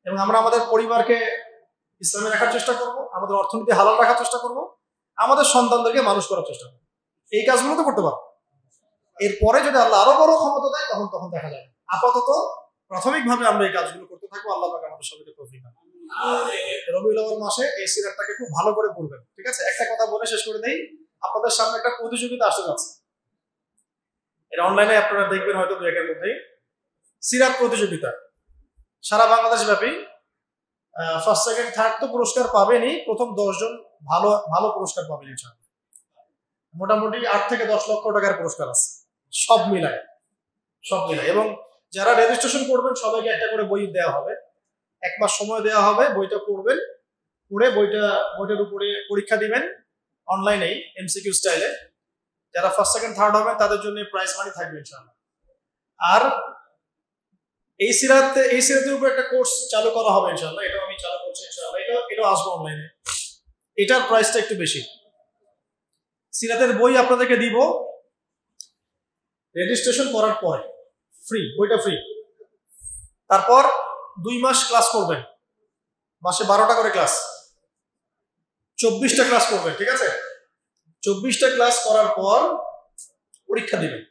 এবং আমরা আমাদের পরিবারকে ইসলামে রাখার চেষ্টা করব, আমাদের অর্থনীতি হালাল রাখার চেষ্টা করব, আমাদের সন্তানদেরকে মানুষ করার চেষ্টা করব। এই কাজগুলো তো করতে পারবো। এরপরে যদি আল্লাহ আরো বড় ক্ষমতা দেয় তখন দেখা যাবে। আপাতত প্রাথমিকভাবে আমরা এই কাজগুলো করতে থাকবো। আল্লাহ পাক আমাদের সবাইকে তৌফিক দান। রবিউল আউয়াল মাসে এই সিরাতটাকে খুব ভালো করে পড়বেন, ঠিক আছে? একটা কথা বলে শেষ করে দেই, আপনাদের সামনে একটা প্রতিযোগিতা আসতে যাচ্ছে। এটা অনলাইনে আপনারা দেখবেন হয়তো 2-1 এর মধ্যেই। সিরাত প্রতিযোগিতা সারা বাংলাদেশ ব্যাপী। ফার্স্ট, সেকেন্ড, থার্ড তো পুরস্কার পাবেনই, প্রথম 10 জন ভালো পুরস্কার পাবেন ইনশাআল্লাহ। মোটামুটি 8 থেকে 10 লক্ষ টাকার পুরস্কার আছে, সব মিলায়। এবং যারা রেজিস্ট্রেশন করবেন সবাইকে একটা করে বই দেওয়া হবে। 1 মাস সময় দেওয়া হবে, বইটা পড়বেন, পড়ে বইটার উপরে পরীক্ষা দিবেন অনলাইনেই, এমসিকিউ স্টাইলে। যারা ফার্স্ট, সেকেন্ড, থার্ড হবেন তাদের জন্য প্রাইজ মানি থাকবে ইনশাআল্লাহ। আর এই সিরাতের উপর একটা কোর্স চালু করা হবে ইনশাআল্লাহ। এটাও আমি চালু করছি ইনশাআল্লাহ। এটাও আসবে অনলাইনে। এটার প্রাইসটা একটু বেশি। সিরাতের বই আপনাদেরকে দিব রেজিস্ট্রেশন করার পরে, ফ্রি, বইটা ফ্রি। তারপর 2 মাস ক্লাস করবেন, মাসে 12টা করে ক্লাস, 24টা ক্লাস করবেন, ঠিক আছে? 24টা ক্লাস করার পর পরীক্ষা দিবেন।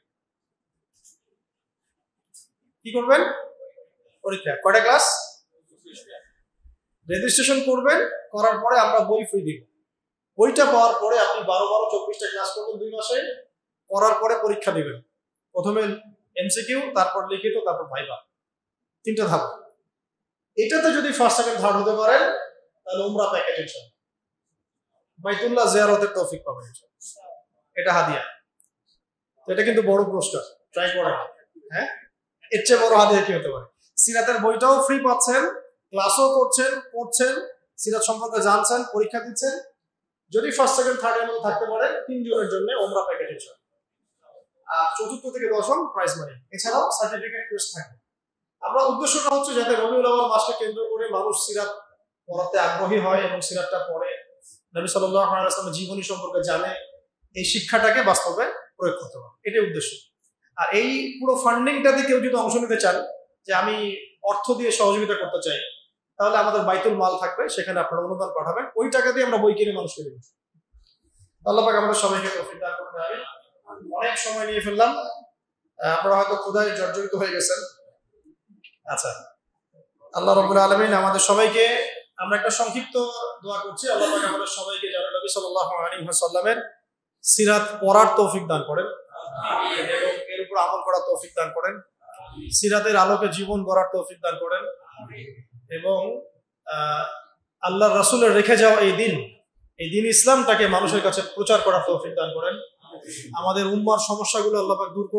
কি করবেন? পরীক্ষা। কয়টা ক্লাস? রেজিস্ট্রেশন করবেন, করার পরে আমরা বই ফ্রি দিব। বইটা পাওয়ার পরে আপনি 24টা ক্লাস করবেন 2 মাসে, করার পরে পরীক্ষা দিবেন। প্রথমে এমসিকিউ, তারপর লিখিত, তারপর ভাইভা, 3টা ধাপ। এটাতে যদি ফার্স্ট, সেকেন্ড, থার্ড হতে পারেন তাহলে উমরা প্যাকেজ ইনশাআল্লাহ। বাইতুল্লাহ জিয়ারতের তৌফিক পাবেন। এটা হাদিয়া। তো এটা কিন্তু বড় পুরস্কার, ট্রাই করেন। হ্যাঁ, এর চেয়ে বড় হাদিয়া কি হতে পারে? সিরাতের বইটাও ফ্রি পাচ্ছেন, ক্লাসও করছেন, পড়ছেন, সিরাত সম্পর্কে জানছেন, পরীক্ষা দিচ্ছেন। যদি ফার্স্ট সেকেন্ড থার্ড এর মধ্যে থাকতে পারে 3 জনের জন্য ওমরা প্যাকেজ আছে। আর চতুর্থ থেকে দশম প্রাইজ মানি, এছাড়াও সার্টিফিকেট কোর্স থাকে। আমরা উদ্দেশ্যটা হচ্ছে যাতে রবিউল আউয়াল মাসকে কেন্দ্র করে মানুষ সিরাত পড়াতে আগ্রহী হয় এবং সিরাতটা পড়ে নবী সাল্লাল্লাহু আলাইহি ওয়াসাল্লামের জীবনী সম্পর্কে জানে, এই শিক্ষাটাকে বাস্তবে প্রয়োগ করতে হবে, এটাই উদ্দেশ্য। আর এই পুরো ফান্ডিংটাতে কেউ যদি অংশ নিতে চান, যে আমি অর্থ দিয়ে সহযোগিতা করতে চাই, তাহলে আমাদের বাইতুল মাল থাকবে, সেখানে আপনারা অনুদান পাঠাবেন, ওই টাকা দিয়ে আমরা বই কিনে মানুষকে দেব। আল্লাহ পাক আমাদের সবাইকে তৌফিক দান করুন। অনেক সময় নিয়ে ফেললাম, আপনারা হয়তো ক্ষুধায় জর্জরিত হয়ে গেছেন। আচ্ছা, আল্লাহ রাব্বুল আলামিন আমাদের সবাইকে, আমরা একটা সংক্ষিপ্ত দোয়া করছি, আল্লাহ পাক আমাদের সবাইকে যেন নবী সাল্লাল্লাহু আলাইহি ওয়াসাল্লামের সিরাত পড়ার তৌফিক দান করেন এবং এর উপর আমল করার তৌফিক দান করেন, সিরাতের আলোকে জীবন গড়ার তৌফিক দান করেন এবং আল্লাহর রাসূলের রেখে যাওয়া এই দিন ইসলামটাকে মানুষের কাছে প্রচার করার তৌফিক দান করেন। আমাদের উম্মার সমস্যাগুলো আল্লাহ পাক দূর করে